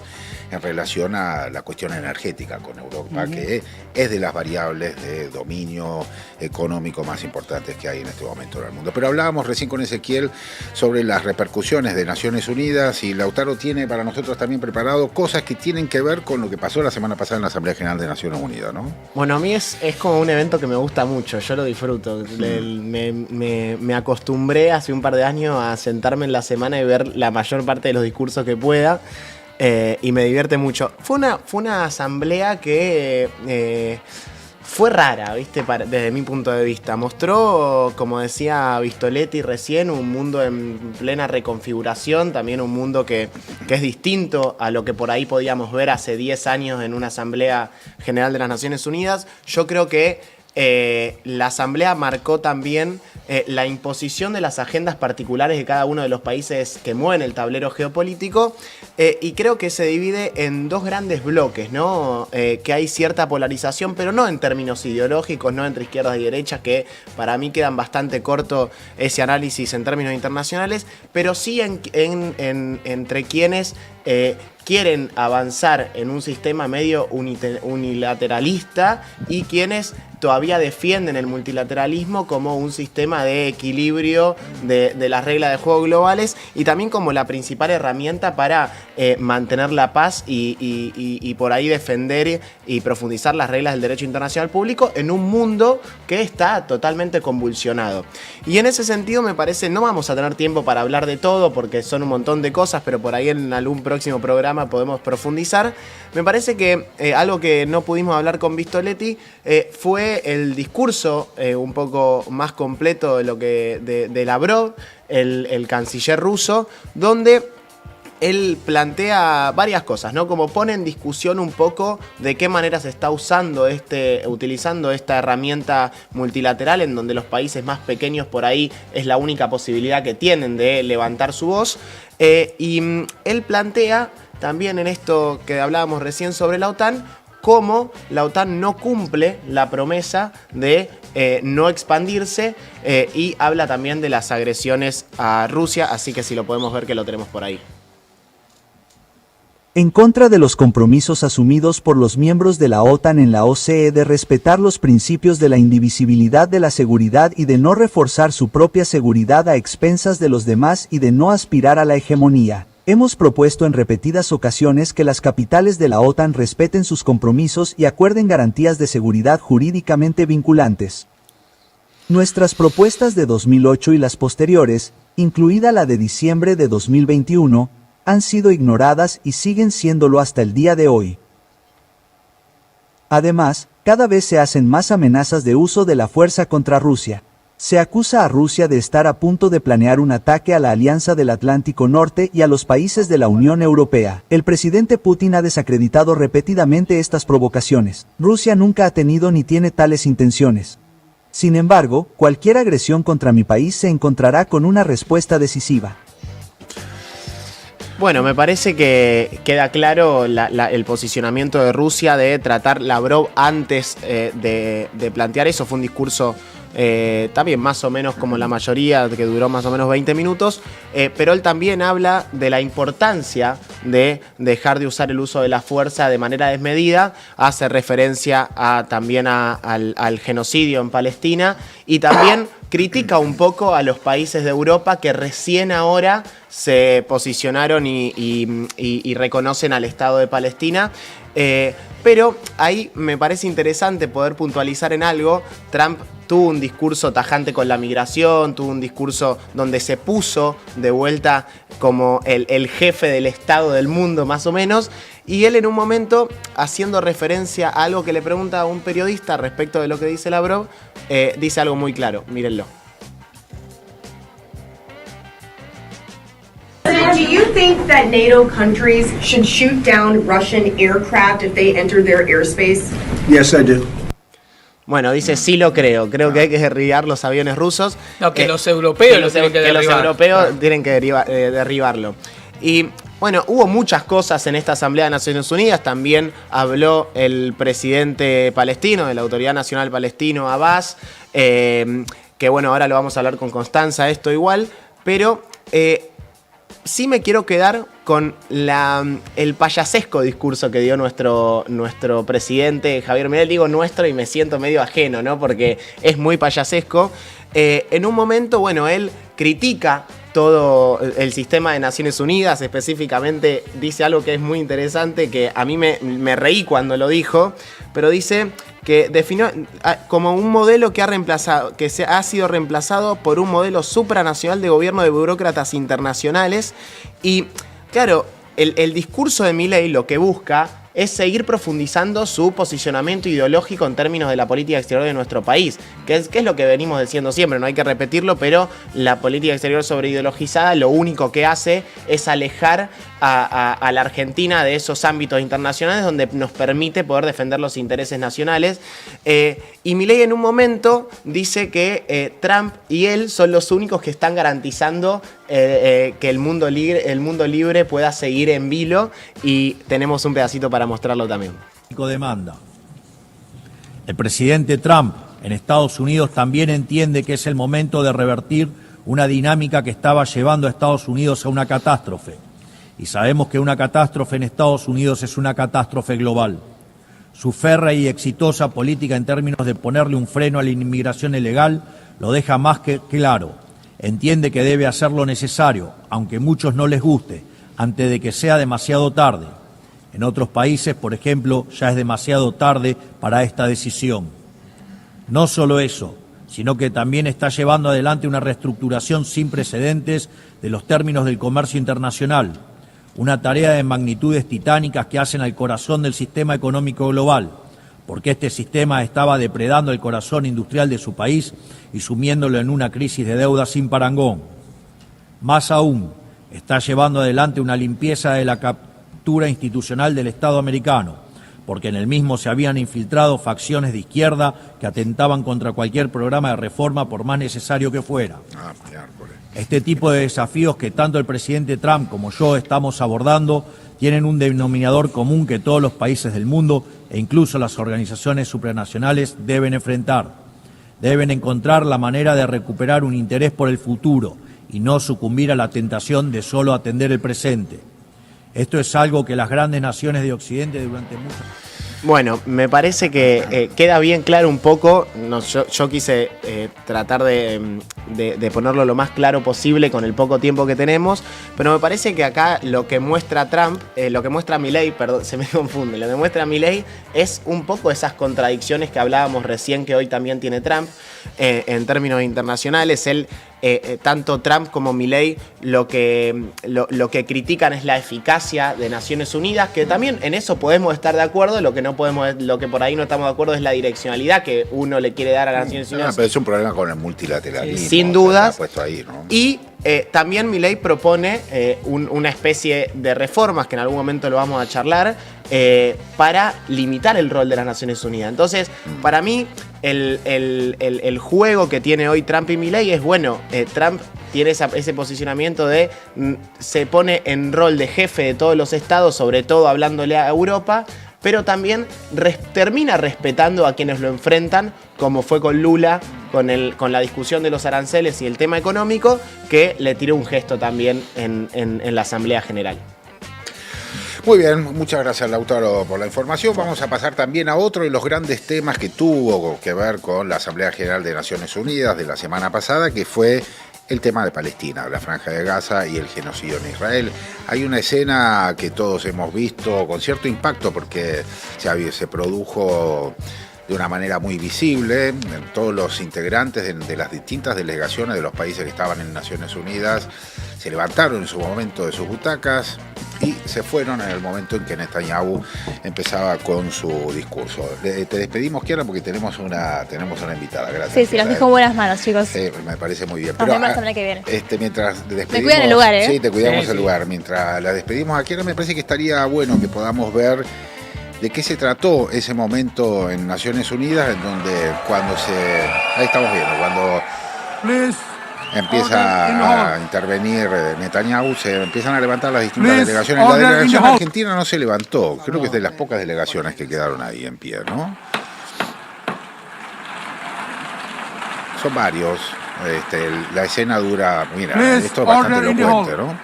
en relación a la cuestión energética con Europa, que es de las variables de dominio económico más importantes que hay en este momento en el mundo. Pero hablábamos recién con Ezequiel sobre las repercusiones de Naciones Unidas y Lautaro tiene para nosotros también preparado cosas que tienen que ver con lo que pasó la semana pasada en la Asamblea General de Naciones Unidas, ¿no? Bueno, a mí es como un evento que me gusta mucho, yo lo disfruto. Me acostumbré hace un par de años a sentarme en la semana y ver la mayor parte de los discursos que pueda, y me divierte mucho. Fue una asamblea que fue rara, ¿viste? Desde mi punto de vista. Mostró, como decía Pistoletti recién, un mundo en plena reconfiguración, también un mundo que es distinto a lo que por ahí podíamos ver hace 10 años en una Asamblea General de las Naciones Unidas. Yo creo que la Asamblea marcó también la imposición de las agendas particulares de cada uno de los países que mueven el tablero geopolítico, y creo que se divide en 2 grandes bloques, ¿no? Que hay cierta polarización, pero no en términos ideológicos, no entre izquierdas y derechas, que para mí quedan bastante corto ese análisis en términos internacionales, pero sí entre quienes quieren avanzar en un sistema medio unilateralista y quienes todavía defienden el multilateralismo como un sistema de equilibrio de las reglas de juego globales y también como la principal herramienta para mantener la paz y por ahí defender y profundizar las reglas del derecho internacional público en un mundo que está totalmente convulsionado. Y en ese sentido me parece, no vamos a tener tiempo para hablar de todo porque son un montón de cosas, pero por ahí en algún próximo programa podemos profundizar. Me parece que algo que no pudimos hablar con Pistoletti fue el discurso un poco más completo de lo que de Lavrov, el canciller ruso, donde él plantea varias cosas, ¿no? Como pone en discusión un poco de qué manera se está utilizando esta herramienta multilateral en donde los países más pequeños por ahí es la única posibilidad que tienen de levantar su voz. Y él plantea también en esto que hablábamos recién sobre la OTAN, cómo la OTAN no cumple la promesa de no expandirse, y habla también de las agresiones a Rusia, así que si lo podemos ver que lo tenemos por ahí. En contra de los compromisos asumidos por los miembros de la OTAN en la OSCE de respetar los principios de la indivisibilidad de la seguridad y de no reforzar su propia seguridad a expensas de los demás y de no aspirar a la hegemonía, hemos propuesto en repetidas ocasiones que las capitales de la OTAN respeten sus compromisos y acuerden garantías de seguridad jurídicamente vinculantes. Nuestras propuestas de 2008 y las posteriores, incluida la de diciembre de 2021, han sido ignoradas y siguen siéndolo hasta el día de hoy. Además, cada vez se hacen más amenazas de uso de la fuerza contra Rusia. Se acusa a Rusia de estar a punto de planear un ataque a la Alianza del Atlántico Norte y a los países de la Unión Europea. El presidente Putin ha desacreditado repetidamente estas provocaciones. Rusia nunca ha tenido ni tiene tales intenciones. Sin embargo, cualquier agresión contra mi país se encontrará con una respuesta decisiva. Bueno, me parece que queda claro el posicionamiento de Rusia de tratar Lavrov antes de plantear eso. Fue un discurso también más o menos como la mayoría, que duró más o menos 20 minutos, pero él también habla de la importancia de dejar de usar el uso de la fuerza de manera desmedida, hace referencia también al genocidio en Palestina y también critica un poco a los países de Europa que recién ahora se posicionaron y reconocen al Estado de Palestina. Pero ahí me parece interesante poder puntualizar en algo. Trump tuvo un discurso tajante con la migración, tuvo un discurso donde se puso de vuelta como el jefe del Estado del mundo, más o menos, y él en un momento, haciendo referencia a algo que le pregunta a un periodista respecto de lo que dice Lavrov, dice algo muy claro, mírenlo. Do you think that NATO countries should shoot down Russian aircraft if they enter their airspace? Yes, I do. Bueno, dice, sí lo creo. Creo que hay que derribar los aviones rusos. No, que los europeos tienen que derribar. Los europeos tienen que derribarlo. Y bueno, hubo muchas cosas en esta Asamblea de Naciones Unidas. También habló el presidente palestino, de la Autoridad Nacional Palestino, Abbas, que bueno, ahora lo vamos a hablar con Constanza, esto igual. Pero sí me quiero quedar con el payasesco discurso que dio nuestro presidente Javier Milei. Digo nuestro y me siento medio ajeno, ¿no? Porque es muy payasesco. En un momento, bueno, él critica todo el sistema de Naciones Unidas, específicamente dice algo que es muy interesante, que a mí me reí cuando lo dijo, pero dice que definió como un modelo que ha sido reemplazado por un modelo supranacional de gobierno de burócratas internacionales. Y claro, el discurso de Milei lo que busca es seguir profundizando su posicionamiento ideológico en términos de la política exterior de nuestro país, que es lo que venimos diciendo siempre, no hay que repetirlo, pero la política exterior sobreideologizada lo único que hace es alejar a la Argentina de esos ámbitos internacionales donde nos permite poder defender los intereses nacionales. Y Milei en un momento dice que Trump y él son los únicos que están garantizando que el mundo libre pueda seguir en vilo, y tenemos un pedacito para mostrarlo también. Demanda. El presidente Trump en Estados Unidos también entiende que es el momento de revertir una dinámica que estaba llevando a Estados Unidos a una catástrofe. Y sabemos que una catástrofe en Estados Unidos es una catástrofe global. Su férrea y exitosa política en términos de ponerle un freno a la inmigración ilegal lo deja más que claro. Entiende que debe hacer lo necesario, aunque a muchos no les guste, antes de que sea demasiado tarde. En otros países, por ejemplo, ya es demasiado tarde para esta decisión. No solo eso, sino que también está llevando adelante una reestructuración sin precedentes de los términos del comercio internacional, una tarea de magnitudes titánicas que hacen al corazón del sistema económico global, porque este sistema estaba depredando el corazón industrial de su país y sumiéndolo en una crisis de deuda sin parangón. Más aún, está llevando adelante una limpieza de la captura institucional del Estado americano, porque en el mismo se habían infiltrado facciones de izquierda que atentaban contra cualquier programa de reforma, por más necesario que fuera. Este tipo de desafíos que tanto el presidente Trump como yo estamos abordando tienen un denominador común que todos los países del mundo e incluso las organizaciones supranacionales deben enfrentar. Deben encontrar la manera de recuperar un interés por el futuro y no sucumbir a la tentación de solo atender el presente. Esto es algo que las grandes naciones de Occidente durante mucho tiempo... Bueno, me parece que queda bien claro un poco. Yo quise tratar de ponerlo lo más claro posible con el poco tiempo que tenemos, pero me parece que acá lo que muestra Trump, lo que muestra Milei, perdón, se me confunde, lo que muestra Milei es un poco esas contradicciones que hablábamos recién que hoy también tiene Trump en términos internacionales. Él, tanto Trump como Milei lo que critican es la eficacia de Naciones Unidas, que también en eso podemos estar de acuerdo. Lo que por ahí no estamos de acuerdo es la direccionalidad que uno le quiere dar a las Naciones Unidas. Pero es un problema con el multilateralismo. Sin dudas. Puesto ahí, ¿no? Y también Milei propone una especie de reformas, que en algún momento lo vamos a charlar, para limitar el rol de las Naciones Unidas. Entonces, para mí, el juego que tiene hoy Trump y Milei es, bueno, Trump tiene ese posicionamiento de se pone en rol de jefe de todos los estados, sobre todo hablándole a Europa, pero también termina respetando a quienes lo enfrentan, como fue con Lula, con la discusión de los aranceles y el tema económico, que le tiró un gesto también en la Asamblea General. Muy bien, muchas gracias Lautaro por la información. Vamos a pasar también a otro de los grandes temas que tuvo que ver con la Asamblea General de Naciones Unidas de la semana pasada, que fue el tema de Palestina, la Franja de Gaza y el genocidio en Israel. Hay una escena que todos hemos visto con cierto impacto porque se produjo de una manera muy visible. Todos los integrantes de las distintas delegaciones de los países que estaban en Naciones Unidas se levantaron en su momento de sus butacas y se fueron en el momento en que Netanyahu empezaba con su discurso. Te despedimos, Kiara, porque tenemos una invitada. Gracias. Sí, los dejo en buenas manos, chicos. Sí, me parece muy bien. Nos vemos la semana que viene. Mientras despedimos, me cuidan el lugar, ¿eh? Sí, te cuidamos el lugar. Mientras la despedimos a Kiara, me parece que estaría bueno que podamos ver de qué se trató ese momento en Naciones Unidas, en donde ahí estamos viendo, cuando empieza a intervenir Netanyahu, se empiezan a levantar las distintas delegaciones. La delegación argentina no se levantó, creo que es de las pocas delegaciones que quedaron ahí en pie, ¿no? Son varios. La escena dura, mira, esto es bastante elocuente, ¿no?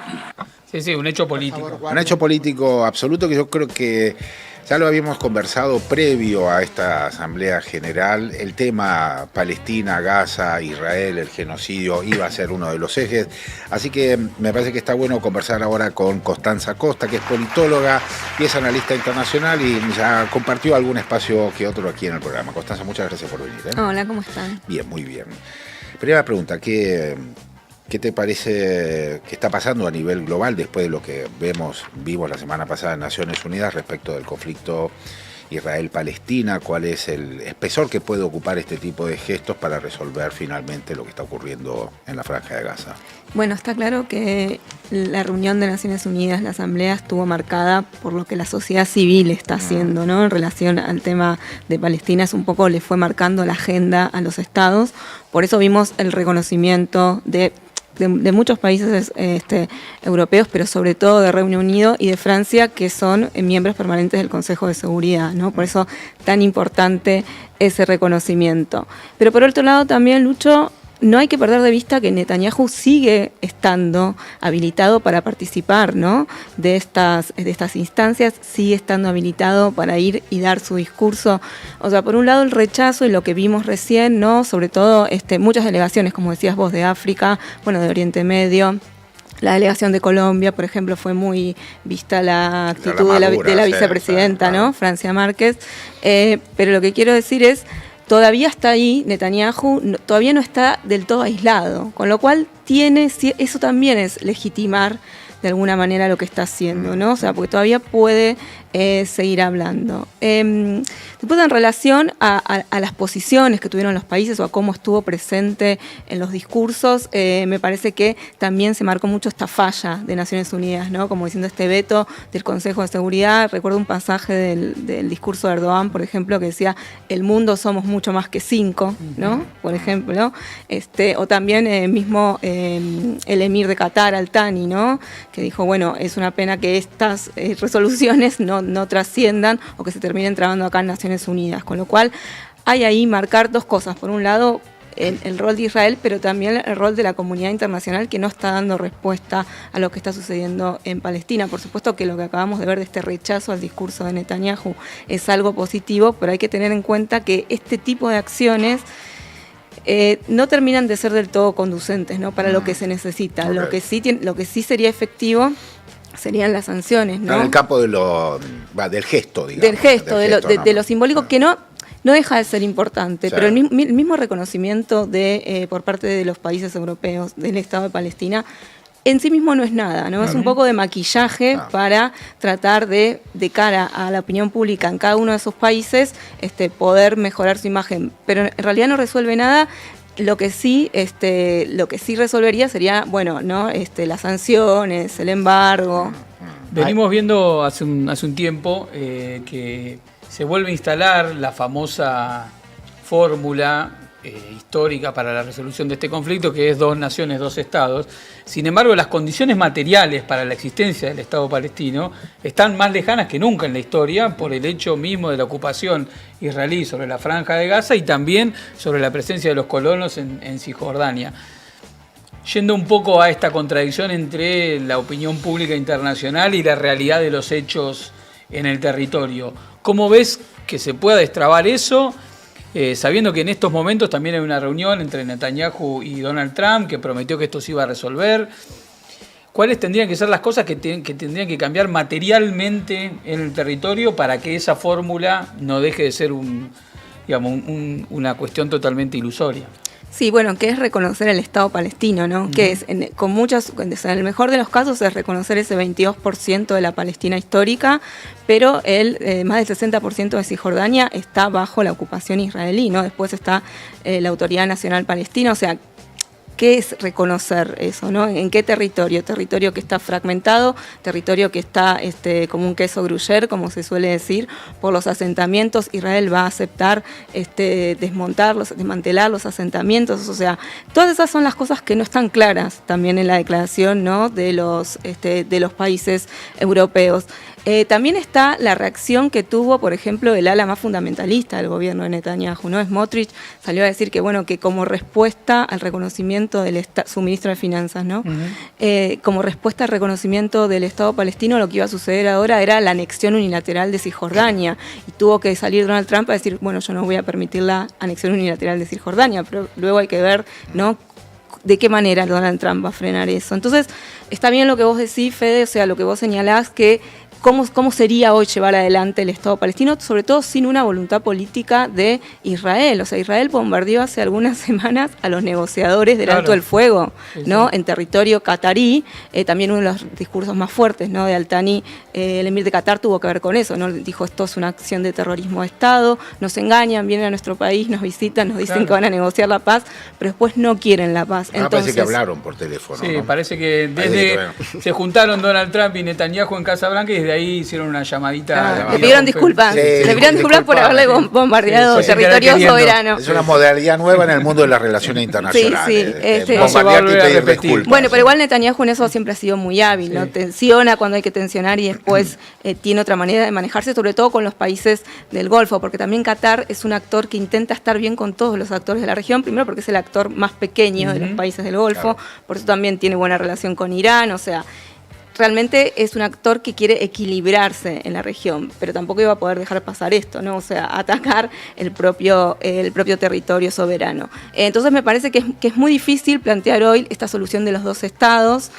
Sí, un hecho político. Un hecho político absoluto que yo creo que ya lo habíamos conversado previo a esta Asamblea General. El tema Palestina, Gaza, Israel, el genocidio iba a ser uno de los ejes. Así que me parece que está bueno conversar ahora con Constanza Costa, que es politóloga y es analista internacional y ya compartió algún espacio que otro aquí en el programa. Constanza, muchas gracias por venir. Hola, ¿cómo están? Bien, muy bien. Primera pregunta, ¿qué te parece que está pasando a nivel global después de lo que vimos la semana pasada en Naciones Unidas respecto del conflicto Israel-Palestina? ¿Cuál es el espesor que puede ocupar este tipo de gestos para resolver finalmente lo que está ocurriendo en la Franja de Gaza? Bueno, está claro que la reunión de Naciones Unidas, la Asamblea, estuvo marcada por lo que la sociedad civil está haciendo, ¿no? En relación al tema de Palestina, es un poco le fue marcando la agenda a los estados. Por eso vimos el reconocimiento de muchos países europeos, pero sobre todo de Reino Unido y de Francia, que son miembros permanentes del Consejo de Seguridad, ¿no? Por eso tan importante ese reconocimiento. Pero por otro lado también, Lucho, no hay que perder de vista que Netanyahu sigue estando habilitado para participar, ¿no? de estas instancias, sigue estando habilitado para ir y dar su discurso. O sea, por un lado el rechazo y lo que vimos recién, ¿no? Sobre todo muchas delegaciones, como decías vos, de África, bueno, de Oriente Medio. La delegación de Colombia, por ejemplo, fue muy vista la actitud de la vicepresidenta, ¿no? Francia Márquez. Pero lo que quiero decir es, todavía está ahí, Netanyahu todavía no está del todo aislado, con lo cual eso también es legitimar de alguna manera lo que está haciendo, ¿no? O sea, porque todavía puede seguir hablando. Después, en relación a las posiciones que tuvieron los países o a cómo estuvo presente en los discursos, me parece que también se marcó mucho esta falla de Naciones Unidas, ¿no? Como diciendo este veto del Consejo de Seguridad. Recuerdo un pasaje del discurso de Erdogan, por ejemplo, que decía: el mundo somos mucho más que 5, ¿no? Por ejemplo, o también mismo el emir de Qatar, Al Thani, ¿no? Que dijo, bueno, es una pena que estas resoluciones no trasciendan o que se terminen trabando acá en Naciones Unidas. Con lo cual hay ahí marcar dos cosas. Por un lado, el rol de Israel, pero también el rol de la comunidad internacional, que no está dando respuesta a lo que está sucediendo en Palestina. Por supuesto que lo que acabamos de ver de este rechazo al discurso de Netanyahu es algo positivo, pero hay que tener en cuenta que este tipo de acciones no terminan de ser del todo conducentes, ¿no? Para lo que se necesita. Okay. Lo que sí sería efectivo serían las sanciones, ¿no? En el campo del gesto, digamos. Del gesto, de lo simbólico, que no deja de ser importante, sí. Pero el mismo reconocimiento por parte de los países europeos del Estado de Palestina en sí mismo no es nada, ¿no? Es un poco de maquillaje para tratar de cara a la opinión pública en cada uno de sus países, poder mejorar su imagen. Pero en realidad no resuelve nada. Lo que sí resolvería sería, bueno, ¿no? Las sanciones, el embargo. Venimos viendo hace un tiempo que se vuelve a instalar la famosa fórmula histórica para la resolución de este conflicto, que es 2 naciones, 2 estados. Sin embargo, las condiciones materiales para la existencia del Estado palestino están más lejanas que nunca en la historia por el hecho mismo de la ocupación israelí sobre la Franja de Gaza y también sobre la presencia de los colonos en Cisjordania. Yendo un poco a esta contradicción entre la opinión pública internacional y la realidad de los hechos en el territorio, ¿cómo ves que se pueda destrabar eso? Sabiendo que en estos momentos también hay una reunión entre Netanyahu y Donald Trump que prometió que esto se iba a resolver. ¿Cuáles tendrían que ser las cosas que tendrían que cambiar materialmente en el territorio para que esa fórmula no deje de ser una cuestión totalmente ilusoria? Sí, bueno, que es reconocer el Estado palestino, ¿no? Que es, en el mejor de los casos es reconocer ese 22% de la Palestina histórica, pero más del 60% de Cisjordania está bajo la ocupación israelí, ¿no? Después está la Autoridad Nacional Palestina, o sea, ¿qué es reconocer eso, no? ¿En qué territorio? Territorio que está fragmentado, territorio que está como un queso gruyère, como se suele decir, por los asentamientos. Israel va a aceptar desmantelar los asentamientos. O sea, todas esas son las cosas que no están claras también en la declaración, ¿no? de los países europeos. También está la reacción que tuvo, por ejemplo, el ala más fundamentalista del gobierno de Netanyahu, ¿no? Smotrich salió a decir que, bueno, que como respuesta al reconocimiento del su ministro de Finanzas, ¿no? Como respuesta al reconocimiento del Estado palestino, lo que iba a suceder ahora era la anexión unilateral de Cisjordania. Y tuvo que salir Donald Trump a decir, bueno, yo no voy a permitir la anexión unilateral de Cisjordania, pero luego hay que ver, ¿no?, de qué manera Donald Trump va a frenar eso. Entonces, está bien lo que vos decís, Fede, o sea, lo que vos señalás, que ¿cómo sería hoy llevar adelante el Estado palestino? Sobre todo sin una voluntad política de Israel. O sea, Israel bombardeó hace algunas semanas a los negociadores del Alto el Fuego, ¿no? En territorio catarí. También uno de los discursos más fuertes, ¿no?, de Al-Thani, el emir de Qatar, tuvo que ver con eso, ¿no? Dijo, esto es una acción de terrorismo de Estado, nos engañan, vienen a nuestro país, nos visitan, nos dicen que van a negociar la paz, pero después no quieren la paz. Entonces, parece que hablaron por teléfono, sí, ¿no? Parece que se juntaron Donald Trump y Netanyahu en Casa Blanca y desde ahí hicieron una llamadita. Le pidieron disculpas. Le pidieron disculpas por haberle bombardeado territorio soberano. Es una modalidad nueva en el mundo de las relaciones internacionales. Bombardearte y pedir disculpas. Bueno, pero igual Netanyahu en eso siempre ha sido muy hábil, ¿no? Tensiona cuando hay que tensionar y después tiene otra manera de manejarse, sobre todo con los países del Golfo, porque también Qatar es un actor que intenta estar bien con todos los actores de la región, primero porque es el actor más pequeño de los países del Golfo, por eso también tiene buena relación con Irán, o sea, realmente es un actor que quiere equilibrarse en la región, pero tampoco iba a poder dejar pasar esto, ¿no? O sea, atacar el propio territorio soberano. Entonces me parece que es muy difícil plantear hoy esta solución de los 2 estados.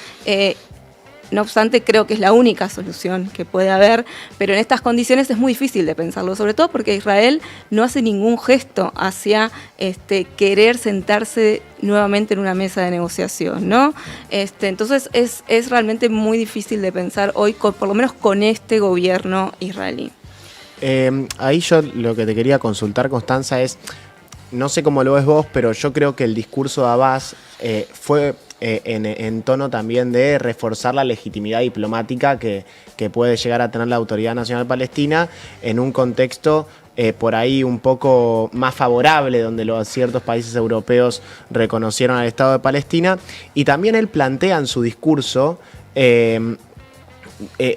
No obstante, creo que es la única solución que puede haber, pero en estas condiciones es muy difícil de pensarlo, sobre todo porque Israel no hace ningún gesto hacia querer sentarse nuevamente en una mesa de negociación, ¿no? Entonces es realmente muy difícil de pensar hoy, por lo menos con este gobierno israelí. Ahí yo lo que te quería consultar, Constanza, es, no sé cómo lo ves vos, pero yo creo que el discurso de Abbas fue en tono también de reforzar la legitimidad diplomática que puede llegar a tener la Autoridad Nacional Palestina en un contexto por ahí un poco más favorable, donde ciertos países europeos reconocieron al Estado de Palestina. Y también él plantea en su discurso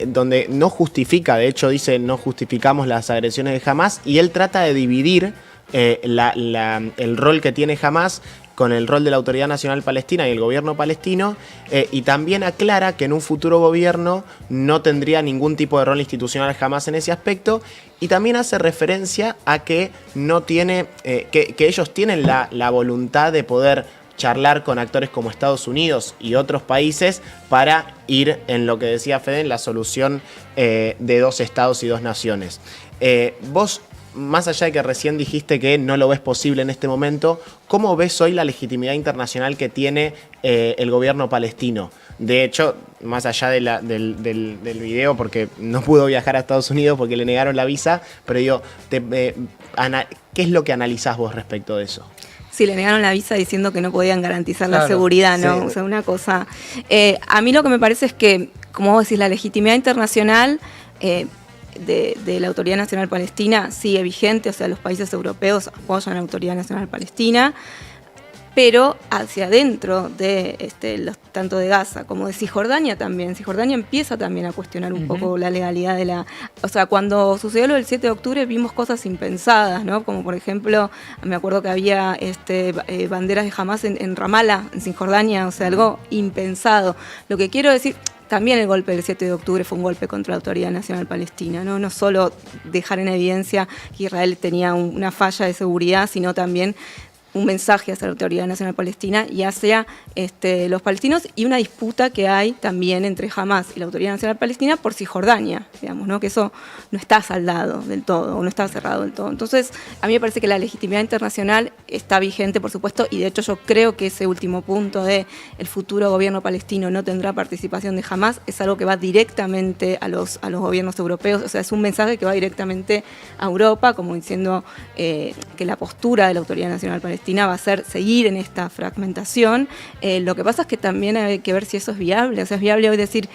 donde no justifica, de hecho dice, no justificamos las agresiones de Hamás, y él trata de dividir el rol que tiene Hamás con el rol de la Autoridad Nacional Palestina y el gobierno palestino, y también aclara que en un futuro gobierno no tendría ningún tipo de rol institucional jamás en ese aspecto, y también hace referencia a que no tiene, que ellos tienen la voluntad de poder charlar con actores como Estados Unidos y otros países para ir en lo que decía Fede, en la solución de 2 estados y 2 naciones. Vos, más allá de que recién dijiste que no lo ves posible en este momento, ¿cómo ves hoy la legitimidad internacional que tiene el gobierno palestino? De hecho, más allá del video, porque no pudo viajar a Estados Unidos porque le negaron la visa, pero digo, ¿qué es lo que analizás vos respecto de eso? Sí, le negaron la visa diciendo que no podían garantizar la seguridad, ¿no? Sí. O sea, una cosa... a mí lo que me parece es que, como vos decís, la legitimidad internacional... de la Autoridad Nacional Palestina sigue vigente, o sea, los países europeos apoyan a la Autoridad Nacional Palestina, pero hacia adentro de tanto de Gaza como de Cisjordania también. Cisjordania empieza también a cuestionar un poco la legalidad de la... O sea, cuando sucedió lo del 7 de octubre vimos cosas impensadas, ¿no? Como por ejemplo, me acuerdo que había banderas de Hamás en Ramallah, en Cisjordania, o sea, algo impensado. Lo que quiero decir... También el golpe del 7 de octubre fue un golpe contra la Autoridad Nacional Palestina, ¿no? No solo dejar en evidencia que Israel tenía una falla de seguridad, sino también un mensaje hacia la Autoridad Nacional Palestina y hacia los palestinos, y una disputa que hay también entre Hamás y la Autoridad Nacional Palestina por Cisjordania, digamos, ¿no? Que eso no está saldado del todo, o no está cerrado del todo. Entonces, a mí me parece que la legitimidad internacional está vigente, por supuesto, y de hecho yo creo que ese último punto de el futuro gobierno palestino no tendrá participación de Hamás es algo que va directamente a los gobiernos europeos, o sea, es un mensaje que va directamente a Europa, como diciendo que la postura de la Autoridad Nacional Palestina va a ser seguir en esta fragmentación. Lo que pasa es que también hay que ver si eso es viable. O sea, es viable hoy decir,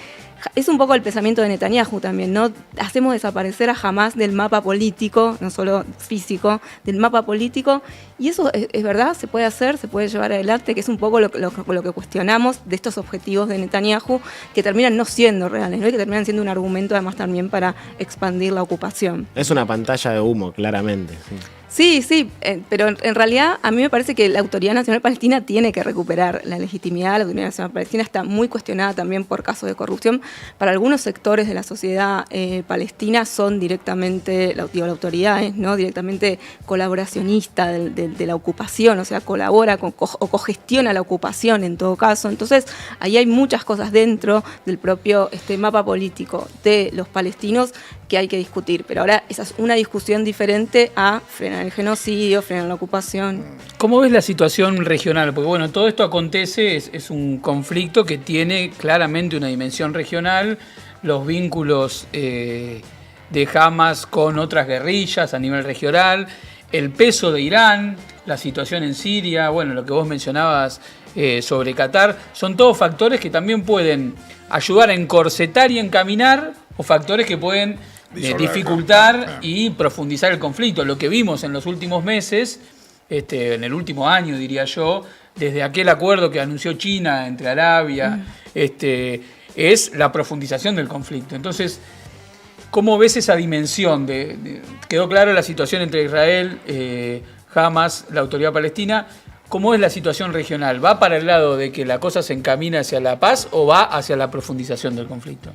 es un poco el pensamiento de Netanyahu también, ¿no? Hacemos desaparecer a Hamás del mapa político, no solo físico, del mapa político, y eso es verdad, se puede hacer, se puede llevar adelante, que es un poco lo que cuestionamos de estos objetivos de Netanyahu, que terminan no siendo reales, ¿no? Y que terminan siendo un argumento además también para expandir la ocupación. Es una pantalla de humo, claramente. Sí, pero en realidad a mí me parece que la Autoridad Nacional Palestina tiene que recuperar la legitimidad. La Autoridad Nacional Palestina está muy cuestionada también por casos de corrupción. Para algunos sectores de la sociedad palestina son directamente, la autoridad es, ¿no? Directamente colaboracionista de la ocupación, o sea, colabora o cogestiona la ocupación en todo caso. Entonces, ahí hay muchas cosas dentro del propio mapa político de los palestinos que hay que discutir, pero ahora esa es una discusión diferente a frenar el genocidio, frenar la ocupación. ¿Cómo ves la situación regional? Porque bueno, todo esto acontece, es un conflicto que tiene claramente una dimensión regional, los vínculos de Hamas con otras guerrillas a nivel regional, el peso de Irán, la situación en Siria, bueno, lo que vos mencionabas sobre Qatar, son todos factores que también pueden ayudar a encorsetar y encaminar, o factores que pueden dificultar y profundizar el conflicto. Lo que vimos en los últimos meses, en el último año diría yo, desde aquel acuerdo que anunció China entre Arabia, es la profundización del conflicto. Entonces, ¿cómo ves esa dimensión? Quedó clara la situación entre Israel, Hamas, la Autoridad Palestina. ¿Cómo es la situación regional? ¿Va para el lado de que la cosa se encamina hacia la paz o va hacia la profundización del conflicto?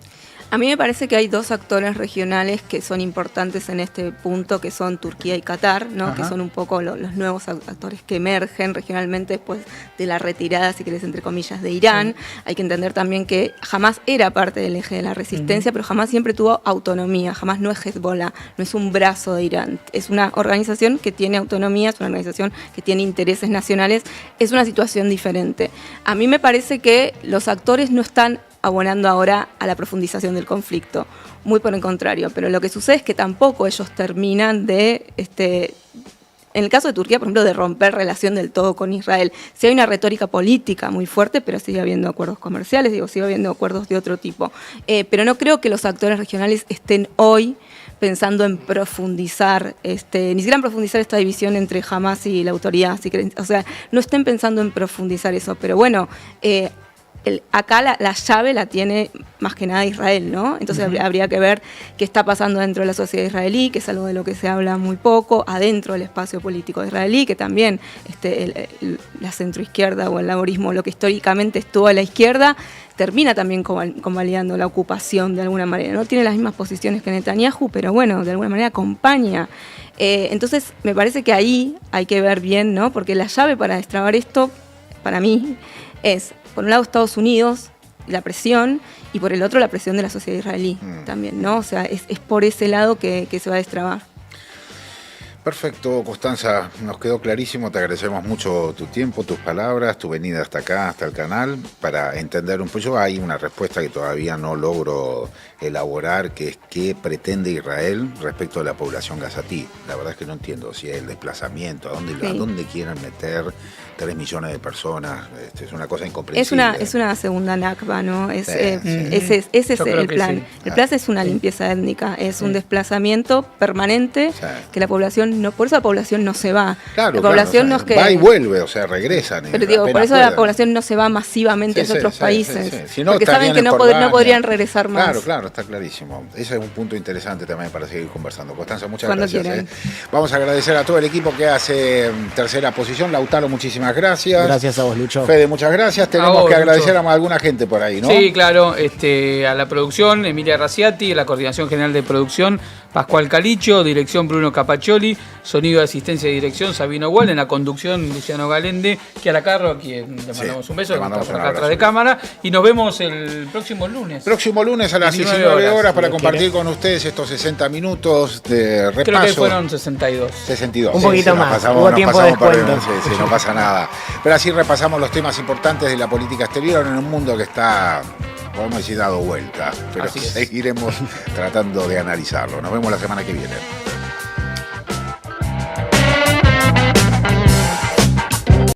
A mí me parece que hay dos actores regionales que son importantes en este punto, que son Turquía y Qatar, ¿no? Ajá. Que son un poco los nuevos actores que emergen regionalmente después de la retirada, si querés, entre comillas, de Irán. Sí. Hay que entender también que Hamás era parte del eje de la resistencia, pero Hamás siempre tuvo autonomía. Hamás no es Hezbollah, no es un brazo de Irán. Es una organización que tiene autonomía, es una organización que tiene intereses nacionales. Es una situación diferente. A mí me parece que los actores no están abonando ahora a la profundización del conflicto, muy por el contrario, pero lo que sucede es que tampoco ellos terminan de, en el caso de Turquía, por ejemplo, de romper relación del todo con Israel. Sí hay una retórica política muy fuerte, pero sigue habiendo acuerdos comerciales, sigue habiendo acuerdos de otro tipo, pero no creo que los actores regionales estén hoy pensando en profundizar, ni siquiera en profundizar esta división entre Hamás y la autoridad, o sea, no estén pensando en profundizar eso, pero bueno, acá la llave la tiene más que nada Israel, ¿no? Entonces habría que ver qué está pasando dentro de la sociedad israelí, que es algo de lo que se habla muy poco, adentro del espacio político israelí, que también la centroizquierda o el laborismo, lo que históricamente estuvo a la izquierda, termina también convalidando la ocupación de alguna manera. No tiene las mismas posiciones que Netanyahu, pero bueno, de alguna manera acompaña. Entonces me parece que ahí hay que ver bien, ¿no? Porque la llave para destrabar esto, para mí, es por un lado Estados Unidos, la presión, y por el otro la presión de la sociedad israelí también, ¿no? O sea, es por ese lado que se va a destrabar. Perfecto, Constanza, nos quedó clarísimo, te agradecemos mucho tu tiempo, tus palabras, tu venida hasta acá, hasta el canal, para entender un poco. Hay una respuesta que todavía no logro elaborar, que es qué pretende Israel respecto a la población gazatí. La verdad es que no entiendo si es el desplazamiento, a dónde quieren meter 3 millones de personas, es una cosa incomprensible. Es una segunda Nakba, ¿no? Ese es el plan. Sí. El plan es una limpieza étnica, es un desplazamiento permanente que la población por eso la población no se va. Claro, la población no es que va y vuelve, o sea, regresan. Pero digo, por eso la población no se va masivamente a otros países. Si no, porque saben que no podrían regresar más. Claro, está clarísimo. Ese es un punto interesante también para seguir conversando. Constanza, muchas gracias. Vamos a agradecer a todo el equipo que hace tercera posición. Lautaro, muchísimas gracias. Gracias a vos, Lucho. Fede, muchas gracias. Tenemos que agradecer a alguna gente por ahí, ¿no? Sí, claro. A la producción, Emilia Raciati, la coordinación general de producción, Pascual Calicho, dirección Bruno Capaccioli, sonido de asistencia y dirección Sabino Gual, en la conducción Luciano Galende, Kiara Carro, a quien le mandamos un beso, que está por acá atrás de cámara, y nos vemos el próximo lunes. Próximo lunes a las 19 horas para compartir con ustedes estos 60 minutos de repaso. Creo que fueron 62. 62. Un poquito más, hubo tiempo de descuento. Sí, no pasa nada. Pero así repasamos los temas importantes de la política exterior en un mundo que está, podemos decir, dado vuelta, pero seguiremos tratando de analizarlo. Nos vemos la semana que viene.